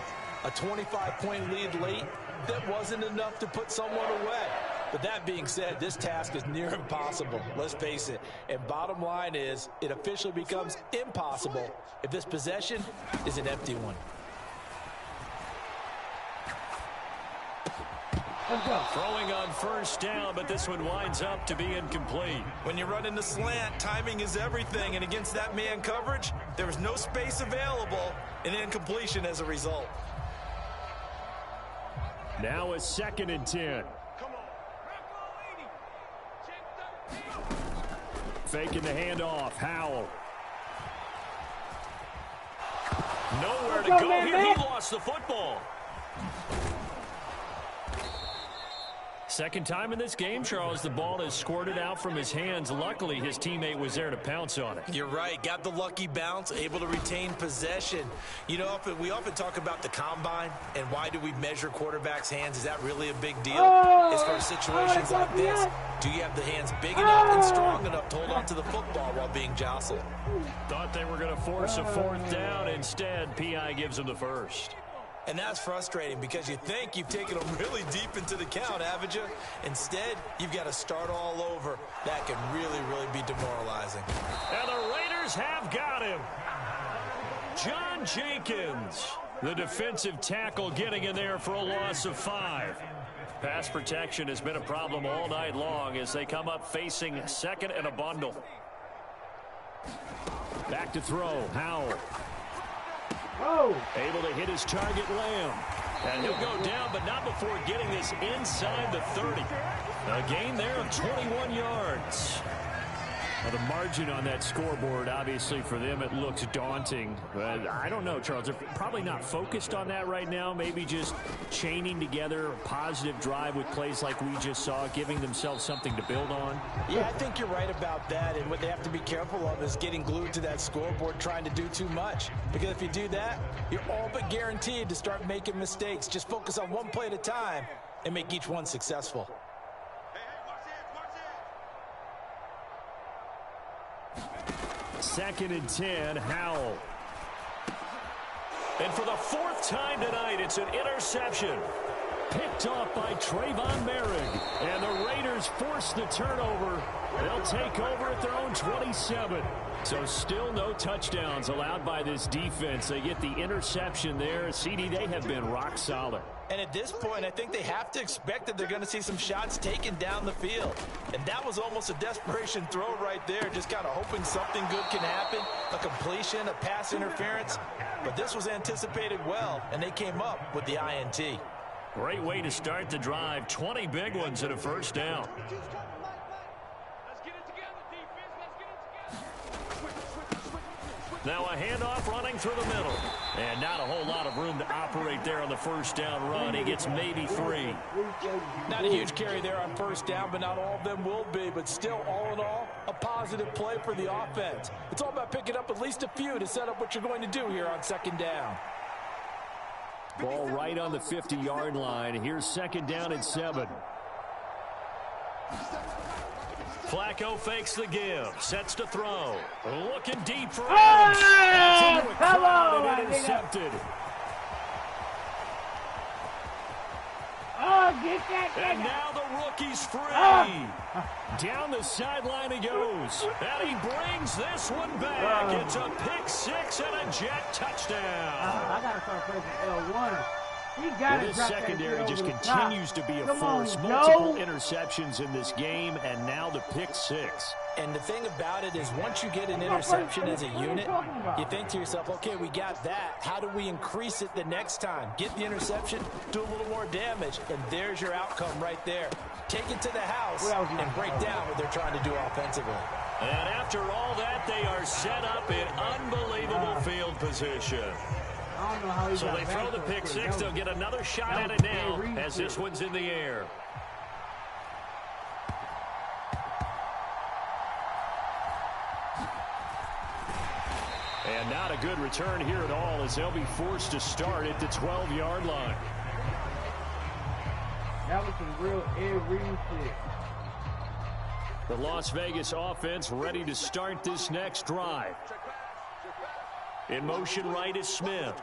Speaker 5: a 25-point lead late, that wasn't enough to put someone away. But that being said, this task is near impossible. Let's face it. And bottom line is, it officially becomes impossible if this possession is an empty one.
Speaker 7: Throwing on first down, but this one winds up to be incomplete.
Speaker 5: When you run in the slant, timing is everything. And against that man coverage, there was no space available, and incompletion as a result.
Speaker 7: Now a 2nd and 10. Faking the handoff. Howell. Nowhere to go here. He lost the football. Second time in this game, Charles, the ball is squirted out from his hands. Luckily, his teammate was there to pounce on it.
Speaker 5: You're right. Got the lucky bounce, able to retain possession. You know, we often talk about the combine and why do we measure quarterbacks' hands. Is that really a big deal? As far as situations like this, do you have the hands big enough and strong enough to hold on to the football while being jostled?
Speaker 7: Thought they were going to force a 4th down. Instead, P.I. gives them the first.
Speaker 5: And that's frustrating because you think you've taken them really deep into the count, haven't you? Instead, you've got to start all over. That can really, really be demoralizing.
Speaker 7: And the Raiders have got him. John Jenkins, the defensive tackle, getting in there for a loss of 5. Pass protection has been a problem all night long as they come up facing 2nd and a bundle. Back to throw, Howell.
Speaker 6: Oh.
Speaker 7: Able to hit his target, Lamb. And he'll go down, but not before getting this inside the 30. A gain there of 21 yards. Well, the margin on that scoreboard, obviously, for them, it looks daunting. But I don't know, Charles. They're probably not focused on that right now. Maybe just chaining together a positive drive with plays like we just saw, giving themselves something to build on.
Speaker 5: Yeah, I think you're right about that. And what they have to be careful of is getting glued to that scoreboard, trying to do too much. Because if you do that, you're all but guaranteed to start making mistakes. Just focus on one play at a time and make each one successful.
Speaker 7: 2nd and 10, Howell. And for the 4th time tonight, it's an interception. Picked off by Trayvon Merrick. And the Raiders force the turnover. They'll take over at their own 27. So still no touchdowns allowed by this defense. They get the interception there. CD, they have been rock solid.
Speaker 5: And at this point, I think they have to expect that they're going to see some shots taken down the field. And that was almost a desperation throw right there, just kind of hoping something good can happen, a completion, a pass interference. But this was anticipated well, and they came up with the INT.
Speaker 7: Great way to start the drive. 20 big ones and a first down. Now a handoff running through the middle. And not a whole lot of room to operate there on the first down run. He gets maybe 3.
Speaker 5: Not a huge carry there on first down, but not all of them will be. But still, all in all, a positive play for the offense. It's all about picking up at least a few to set up what you're going to do here on 2nd down.
Speaker 7: Ball right on the 50-yard line. Here's 2nd down and 7. Flacco fakes the give, sets to throw, looking deep for Adams. That's into a crowd and intercepted. And now the rookie's free. Down the sideline he goes, and he brings this one back. It's a pick 6 and a jet touchdown.
Speaker 6: I gotta start pressing L1.
Speaker 7: This secondary just continues to be a force. Multiple interceptions in this game, and now the pick 6.
Speaker 5: And the thing about it is once you get an interception as a unit, you think to yourself, okay, we got that. How do we increase it the next time? Get the interception, do a little more damage, and there's your outcome right there. Take it to the house and break down what they're trying to do offensively.
Speaker 7: And after all that, they are set up in unbelievable field position. So they throw the pick 6. They'll get another shot at it now as this one's in the air. And not a good return here at all as they'll be forced to start at the 12-yard line.
Speaker 6: That was some real every shit.
Speaker 7: The Las Vegas offense ready to start this next drive. In motion right is Smith.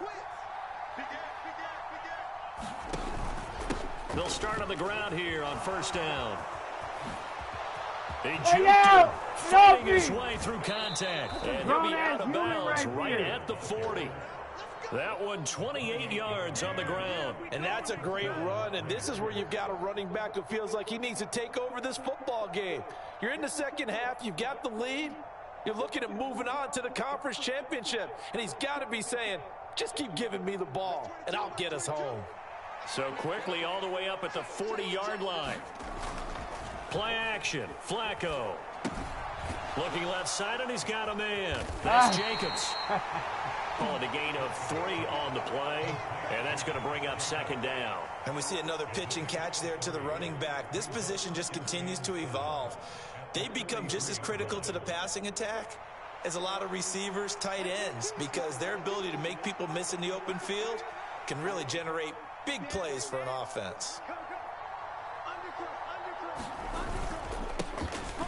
Speaker 7: They'll start on the ground here on first down. They juked him, fighting his way through contact. And he'll be out of bounds right at the 40. That one 28 yards on the ground.
Speaker 5: And that's a great run, and this is where you've got a running back who feels like he needs to take over this football game. You're in the second half, you've got the lead. You're looking at moving on to the conference championship. And he's got to be saying, just keep giving me the ball, and I'll get us home.
Speaker 7: So quickly all the way up at the 40-yard line. Play action. Flacco. Looking left side, and he's got a man. That's Jacobs. Calling a gain of 3 on the play. And that's going to bring up 2nd down.
Speaker 5: And we see another pitch and catch there to the running back. This position just continues to evolve. They become just as critical to the passing attack as a lot of receivers, tight ends, because their ability to make people miss in the open field can really generate big plays for an offense.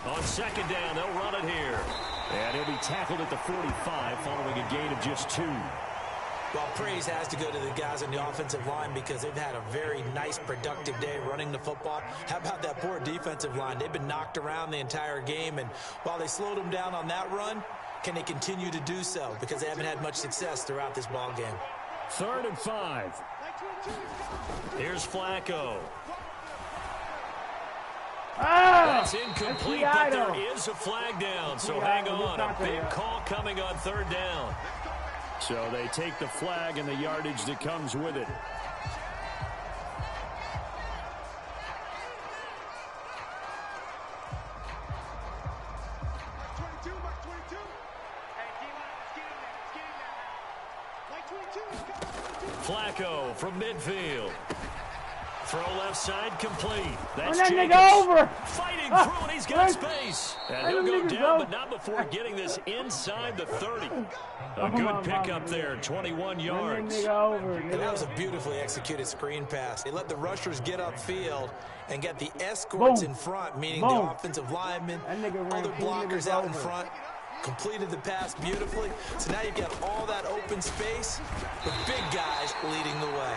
Speaker 7: On 2nd down, they'll run it here. And he'll be tackled at the 45 following a gain of just 2.
Speaker 5: Well, praise has to go to the guys on the offensive line because they've had a very nice, productive day running the football. How about that poor defensive line? They've been knocked around the entire game, and while they slowed them down on that run, can they continue to do so? Because they haven't had much success throughout this ball game.
Speaker 7: 3rd and 5. Here's Flacco. That's incomplete, but there is a flag down, so hang on. A big call coming on 3rd down. So they take the flag and the yardage that comes with it. Flacco from midfield. Throw left side complete. That's
Speaker 6: that
Speaker 7: Jacobs
Speaker 6: nigga over.
Speaker 7: fighting through, and he's got space. And he'll go down, but not before getting this inside the 30. A good pickup there, 21 yards.
Speaker 5: And that was a beautifully executed screen pass. They let the rushers get upfield and get the escorts in front, meaning the offensive linemen, other blockers out in front. Completed the pass beautifully. So now you've got all that open space, the big guys leading the way.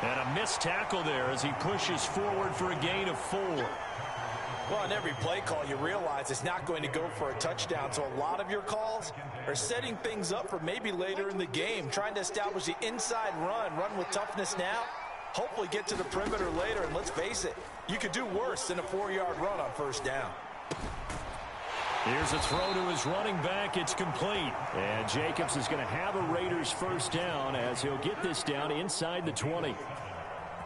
Speaker 7: And a missed tackle there as he pushes forward for a gain of 4.
Speaker 5: Well, on every play call, you realize it's not going to go for a touchdown. So a lot of your calls are setting things up for maybe later in the game, trying to establish the inside run with toughness now, hopefully get to the perimeter later. And let's face it, you could do worse than a 4-yard run on first down.
Speaker 7: Here's a throw to his running back. It's complete. And Jacobs is going to have a Raiders first down as he'll get this down inside the 20.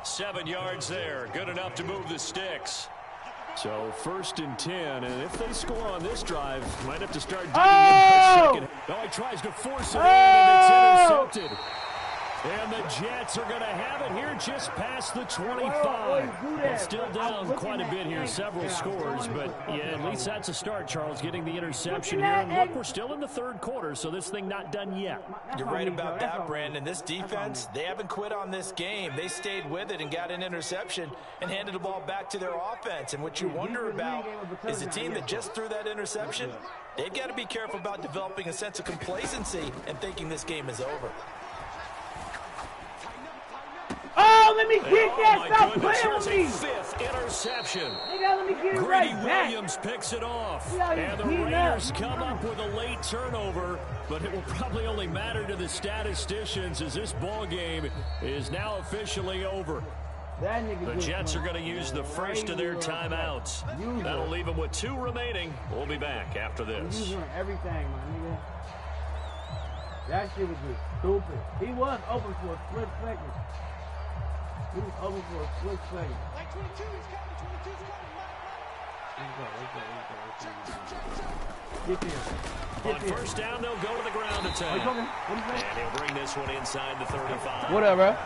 Speaker 7: 7 yards there. Good enough to move the sticks. So 1st and 10. And if they score on this drive, might have to start digging in for a second. Oh, he tries to force it in, and it's intercepted. And the Jets are going to have it here just past the 25. Well, still down quite a bit here, several scores. But, yeah, at least that's a start, Charles, getting the interception here. And look, we're still in the 3rd quarter, so this thing not done yet.
Speaker 5: You're right about that, Brandon. This defense, they haven't quit on this game. They stayed with it and got an interception and handed the ball back to their offense. And what you wonder about is the team that just threw that interception, they've got to be careful about developing a sense of complacency and thinking this game is over.
Speaker 6: Oh, let me get that. Stop playing with me.
Speaker 7: 5th interception.
Speaker 6: Nigga, let me get it
Speaker 7: Grady
Speaker 6: right back.
Speaker 7: Williams picks it off. And the Raiders come up with a late turnover, but it will probably only matter to the statisticians as this ball game is now officially over. The Jets are going to use the first of their timeouts. That'll leave them with 2 remaining. We'll be back after this.
Speaker 6: Using everything, my nigga. That shit was just stupid. He was open for a split second. He was open for a split second.
Speaker 1: Like 22, he's coming, 22's coming.
Speaker 6: Get there.
Speaker 7: On first down, they'll go to the ground attack. And he'll bring this one inside the 35.
Speaker 6: Whatever.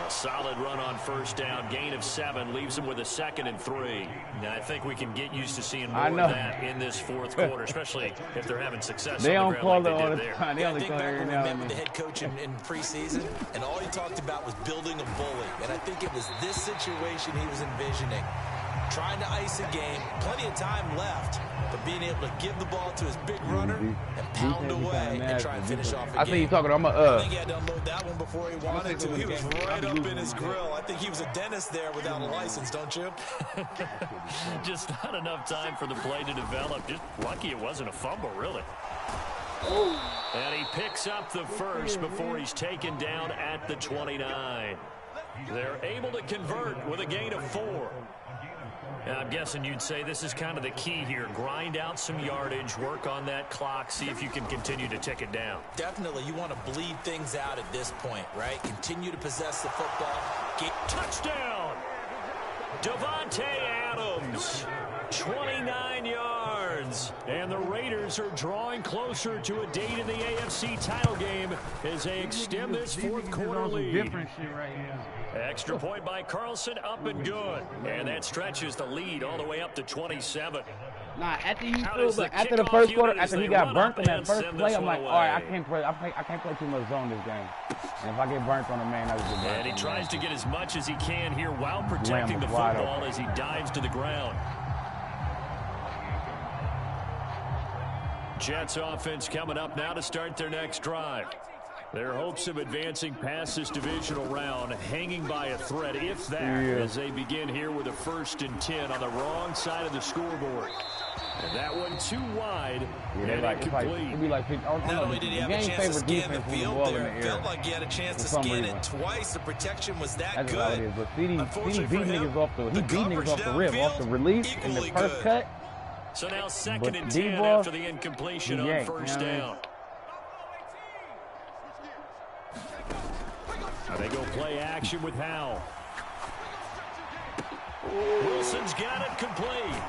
Speaker 7: A solid run on first down. Gain of 7 leaves them with a 2nd and 3. Now, I think we can get used to seeing more of that in this 4th quarter, especially if they're having success
Speaker 6: they
Speaker 7: on the ground like they
Speaker 6: all
Speaker 7: did
Speaker 6: the
Speaker 7: there.
Speaker 6: time. They only
Speaker 5: think
Speaker 6: call
Speaker 5: back
Speaker 6: it
Speaker 5: when we
Speaker 6: now
Speaker 5: met
Speaker 6: and
Speaker 5: with the
Speaker 6: then.
Speaker 5: head coach in preseason, and all he talked about was building a bully. And I think it was this situation he was envisioning. Trying to ice a game, plenty of time left, but being able to give the ball to his big runner and pound away and try and finish off a game.
Speaker 6: I think you're talking.
Speaker 5: I think he had to unload that one before he wanted to. He was right up in his grill. I think he was a dentist there without a license, don't you?
Speaker 7: Just not enough time for the play to develop. Just lucky it wasn't a fumble, really. And he picks up the first before he's taken down at the 29. They're able to convert with a gain of 4. I'm guessing you'd say this is kind of the key here. Grind out some yardage, work on that clock, see if you can continue to tick it down.
Speaker 5: Definitely. You want to bleed things out at this point, right? Continue to possess the football.
Speaker 7: Touchdown! Davante Adams, 29 yards. And the Raiders are drawing closer to a date in the AFC title game as they extend this 4th quarter lead.
Speaker 6: Different shit right now.
Speaker 7: Extra point by Carlson, up and good. And that stretches the lead all the way up to 27.
Speaker 6: Nah, after the first quarter, after he got burnt on that first play, I'm like, all right, I can't play too much zone this game. And if I get burnt on a man, I was get burnt.
Speaker 7: And he tries to get as much as he can here while protecting the football as he dives to the ground. Jets offense coming up now to start their next drive. Their hopes of advancing past this divisional round hanging by a thread, if that, as they begin here with a 1st and 10 on the wrong side of the scoreboard. And that one too wide and incomplete.
Speaker 5: Not only did he have a chance to scan the field there, it felt like he had a chance to scan it twice. The protection was that good.
Speaker 6: But he beat niggas off the rip, off the release in the first cut.
Speaker 7: So now 2nd and 10 after the incompletion on first down. They go play action with Howell. Wilson's got it complete.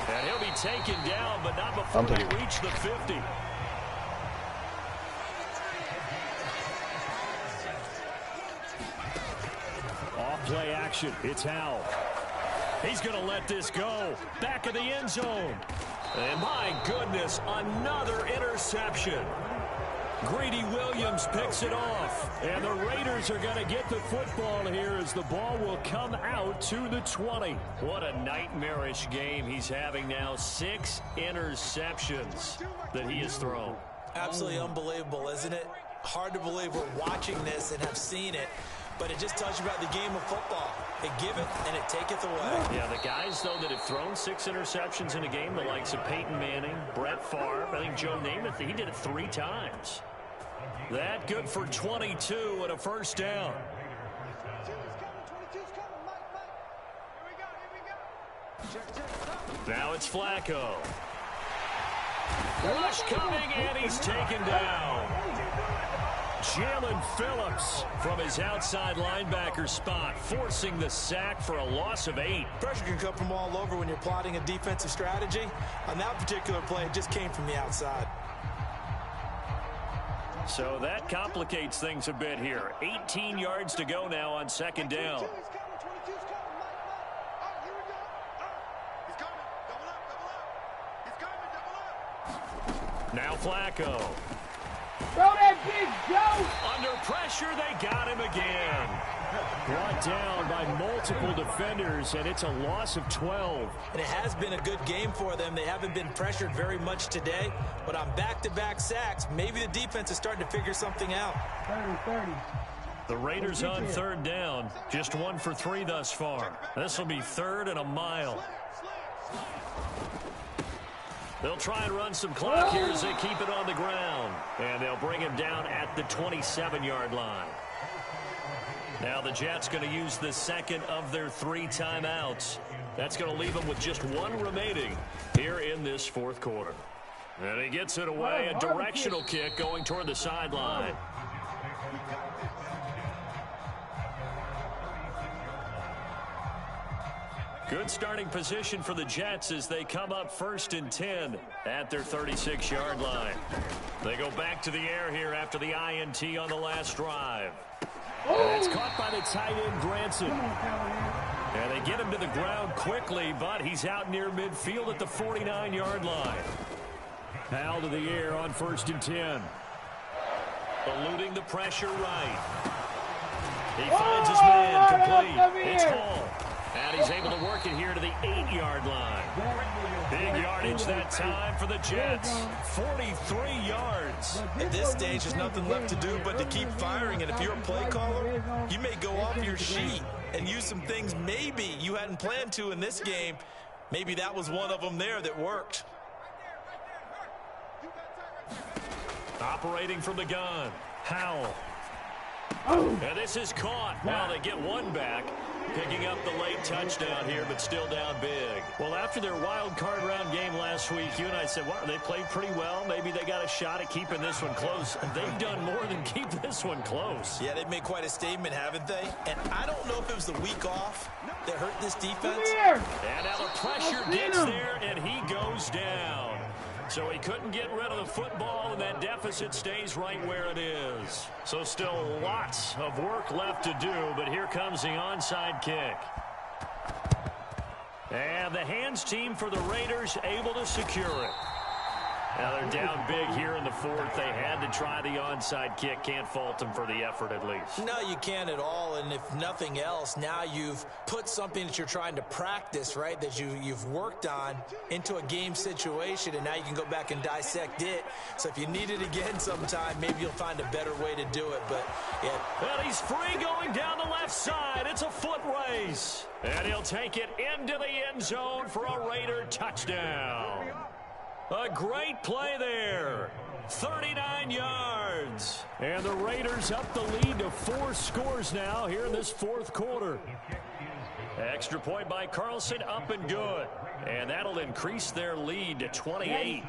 Speaker 7: And he'll be taken down, but not before they reach the 50. play action. It's Howell. He's going to let this go. Back of the end zone. And my goodness, another interception. Greedy Williams picks it off. And the Raiders are going to get the football here as the ball will come out to the 20. What a nightmarish game he's having now. 6 interceptions that he has thrown.
Speaker 5: Absolutely unbelievable, isn't it? Hard to believe we're watching this and have seen it. But it just tells you about the game of football. It giveth and it taketh away.
Speaker 7: Yeah, the guys, though, that have thrown 6 interceptions in a game, the likes of Peyton Manning, Brett Favre, I think Joe Namath, he did it 3 times. That good for 22 and a first down. Now it's Flacco. Rush coming, and he's taken down. Jalen Phillips from his outside linebacker spot, forcing the sack for a loss of 8.
Speaker 5: Pressure can come from all over when you're plotting a defensive strategy. On that particular play, it just came from the outside.
Speaker 7: So that complicates things a bit here. 18 yards to go now on second down. Now Flacco.
Speaker 6: Throw that big Joe.
Speaker 7: Under pressure, they got him again. Brought down by multiple defenders, and it's a loss of 12.
Speaker 5: And it has been a good game for them. They haven't been pressured very much today, but on back-to-back sacks, maybe the defense is starting to figure something out.
Speaker 6: 30-30.
Speaker 7: The Raiders on third down, just 1 for 3 thus far. This will be 3rd and a mile. They'll try and run some clock here as they keep it on the ground. And they'll bring him down at the 27-yard line. Now the Jets going to use the second of their 3 timeouts. That's going to leave them with just 1 remaining here in this 4th quarter. And he gets it away, a directional kick going toward the sideline. Good starting position for the Jets as they come up 1st and 10 at their 36-yard line. They go back to the air here after the INT on the last drive. And it's caught by the tight end, Granson. And they get him to the ground quickly, but he's out near midfield at the 49-yard line. Howell to the air on 1st and 10. Eluding the pressure right. He finds his man complete. It's Hall. And he's able to work it here to the 8-yard line. Big yardage that time for the Jets. 43 yards.
Speaker 5: At this stage, there's nothing left to do but to keep firing. And if you're a play caller, you may go off your sheet and use some things maybe you hadn't planned to in this game. Maybe that was one of them there that worked.
Speaker 7: Operating from the gun, Howell. And this is caught. Well, they get 1 back. Picking up the late touchdown here, but still down big. Well, after their wild card round game last week, you and I said, well, they played pretty well. Maybe they got a shot at keeping this one close. And they've done more than keep this one close.
Speaker 5: Yeah, they've made quite a statement, haven't they? And I don't know if it was the week off that hurt this defense.
Speaker 7: And now the pressure gets there, and he goes down. So he couldn't get rid of the football, and that deficit stays right where it is. So still lots of work left to do, but here comes the onside kick. And the hands team for the Raiders able to secure it. Now they're down big here in the 4th. They had to try the onside kick. Can't fault them for the effort at least.
Speaker 5: No, you can't at all. And if nothing else, now you've put something that you're trying to practice, right, that you've worked on into a game situation, and now you can go back and dissect it. So if you need it again sometime, maybe you'll find a better way to do it. But yeah.
Speaker 7: And he's free going down the left side. It's a foot race. And he'll take it into the end zone for a Raider touchdown. A great play there. 39 yards. And the Raiders up the lead to 4 scores now here in this 4th quarter. Extra point by Carlson, up and good. And that'll increase their lead to 28.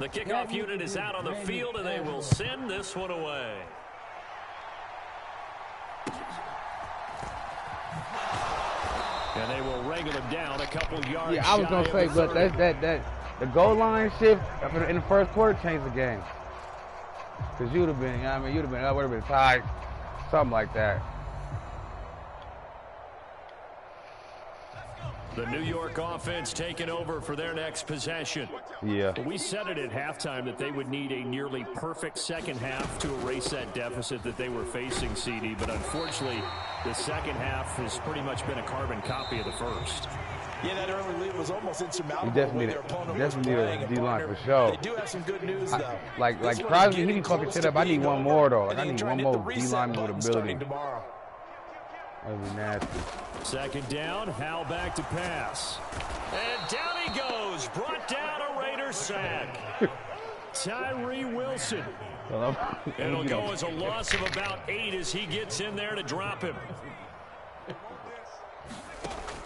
Speaker 7: The kickoff unit is out on the field, and they will send this one away. And they will wrangle him down a couple yards.
Speaker 6: Yeah, I was gonna say, but that the goal line shift in the 1st quarter changed the game. Cause you'd have been, I mean, you'd have been tied, something like that.
Speaker 7: The New York offense taking over for their next possession.
Speaker 8: Yeah.
Speaker 7: We said it at halftime that they would need a nearly perfect second half to erase that deficit that they were facing, CD. But unfortunately, the second half has pretty much been a carbon copy of the first.
Speaker 5: Yeah, that early lead was almost insurmountable.
Speaker 8: He definitely need a D-line for sure.
Speaker 5: They do have some good news, though.
Speaker 8: Like surprisingly, he didn't fucking shit up. I need one more, though. Like, I need one more D-line with ability. That'd be nasty.
Speaker 7: Second down, Howell back to pass. And down he goes. Brought down a Raider sack. Tyree Wilson. It'll go as a loss of about 8 as he gets in there to drop him.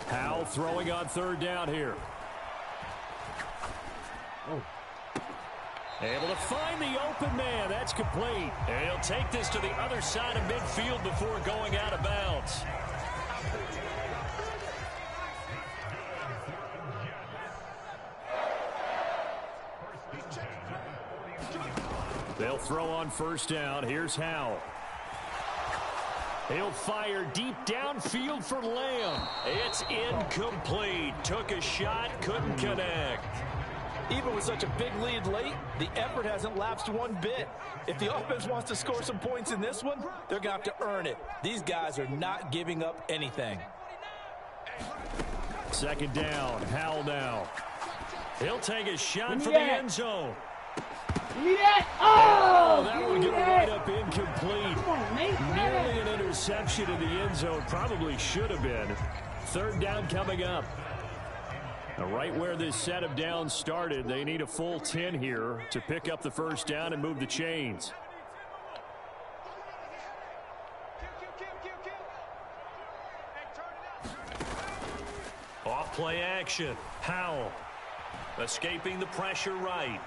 Speaker 7: Howell throwing on third down here. Able to find the open man. That's complete. And he'll take this to the other side of midfield before going out of bounds. They'll throw on first down. Here's Howell. He'll fire deep downfield for Lamb. It's incomplete. Took a shot, couldn't connect.
Speaker 5: Even with such a big lead late, the effort hasn't lapsed one bit. If the offense wants to score some points in this one, they're going to have to earn it. These guys are not giving up anything.
Speaker 7: Second down, Howell now. He'll take a shot for the end zone.
Speaker 6: Give me that. Oh,
Speaker 7: that will get a wide-up incomplete. Nearly an interception in the end zone. Probably should have been. Third down coming up. Now, right where this set of downs started, they need a full 10 here to pick up the first down and move the chains. Off play action. Howell escaping the pressure right.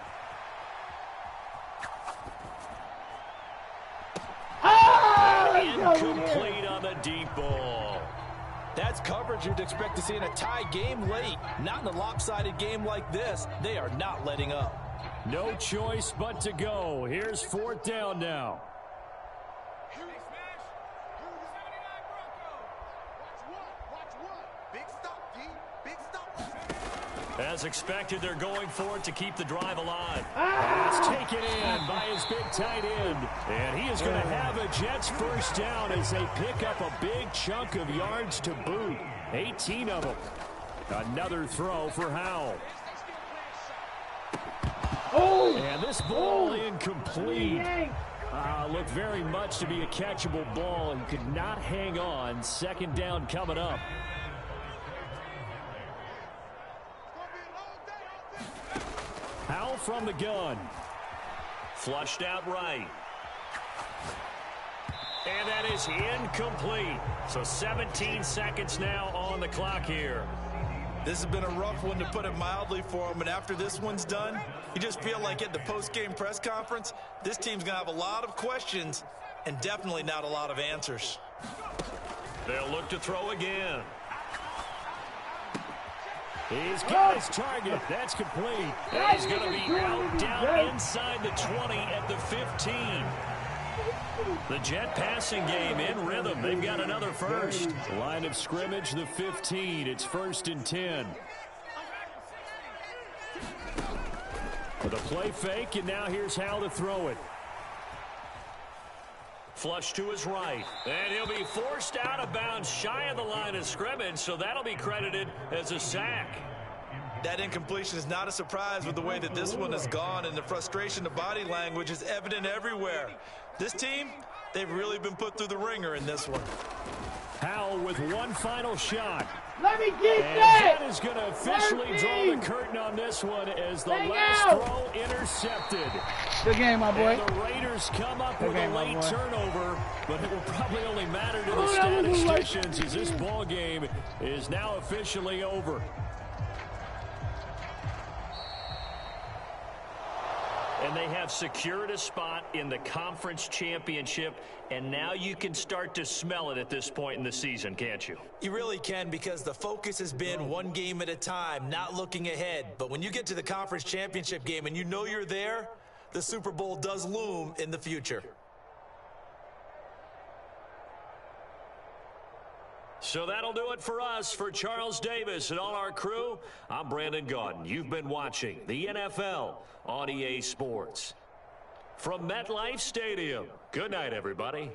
Speaker 7: Incomplete on the deep ball.
Speaker 5: That's coverage you'd expect to see in a tie game late. Not in a lopsided game like this. They are not letting up.
Speaker 7: No choice but to go. Here's fourth down now. As expected, they're going for it to keep the drive alive. It's taken in by his big tight end. And he is going to have a Jets first down as they pick up a big chunk of yards to boot. 18 of them. Another throw for Howell. And this ball incomplete. Looked very much to be a catchable ball and could not hang on. Second down coming up. Howell from the gun. Flushed out right. And that is incomplete. So 17 seconds now on the clock here.
Speaker 5: This has been a rough one, to put it mildly, for him. And after this one's done, you just feel like at the post-game press conference, this team's going to have a lot of questions and definitely not a lot of answers.
Speaker 7: They'll look to throw again. He's got his target. That's complete. And he's going to be out down inside the 20 at the 15. The Jet passing game in rhythm. They've got another first. Line of scrimmage, the 15. It's 1st and 10. The play fake, and now here's how to throw it. Flush to his right. And he'll be forced out of bounds shy of the line of scrimmage, so that'll be credited as a sack.
Speaker 5: That incompletion is not a surprise with the way that this one has gone, and the frustration of body language is evident everywhere. This team, they've really been put through the ringer in this one.
Speaker 7: Howell with one final shot.
Speaker 6: Let me get
Speaker 7: and
Speaker 6: that.
Speaker 7: That is going to officially draw the curtain on this one as the last throw intercepted.
Speaker 6: Good game, my boy.
Speaker 7: And the Raiders come up with a late turnover, but it will probably only matter to the statisticians as this ball game is now officially over. And they have secured a spot in the conference championship, and now you can start to smell it at this point in the season, can't you?
Speaker 5: You really can, because the focus has been one game at a time, not looking ahead. But when you get to the conference championship game and you know you're there, the Super Bowl does loom in the future.
Speaker 4: So that'll do it for us. For Charles Davis and all our crew, I'm Brandon Gaudin. You've been watching the NFL on EA Sports. From MetLife Stadium, good night, everybody.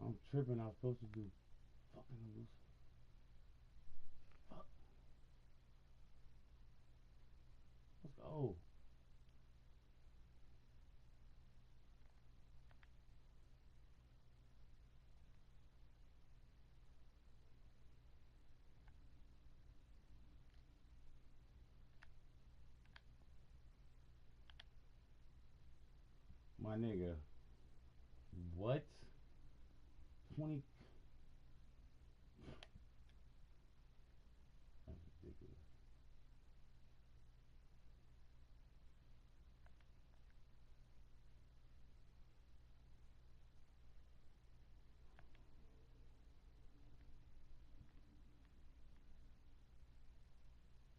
Speaker 6: I'm tripping. I was supposed to do fucking loose. Fuck. Let's go. My nigga. What? 20. That's ridiculous.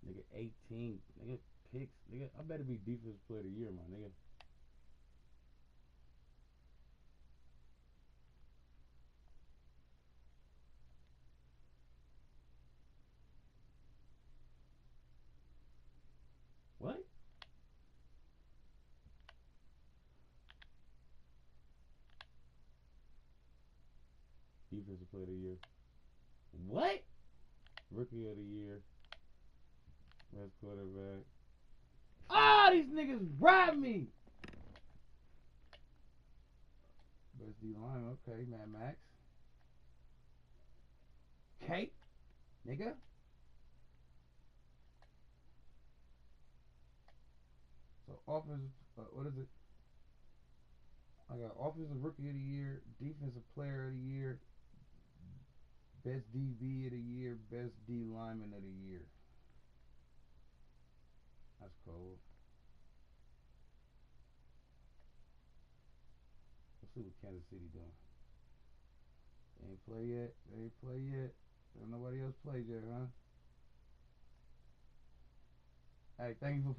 Speaker 6: Nigga, 18. Nigga, picks. Nigga, I better be defensive player of the year, my nigga. What? Defensive player of the year. What? Rookie of the year. Best quarterback. Ah, these niggas robbed me. Best D line, okay, Mad Max. Okay, nigga. So offensive, what is it? I got offensive rookie of the year, defensive player of the year, best DB of the year, best D lineman of the year. That's cold. Let's see what Kansas City doing. They ain't play yet. They ain't play yet. Nobody else played yet, huh? Hey, thank you for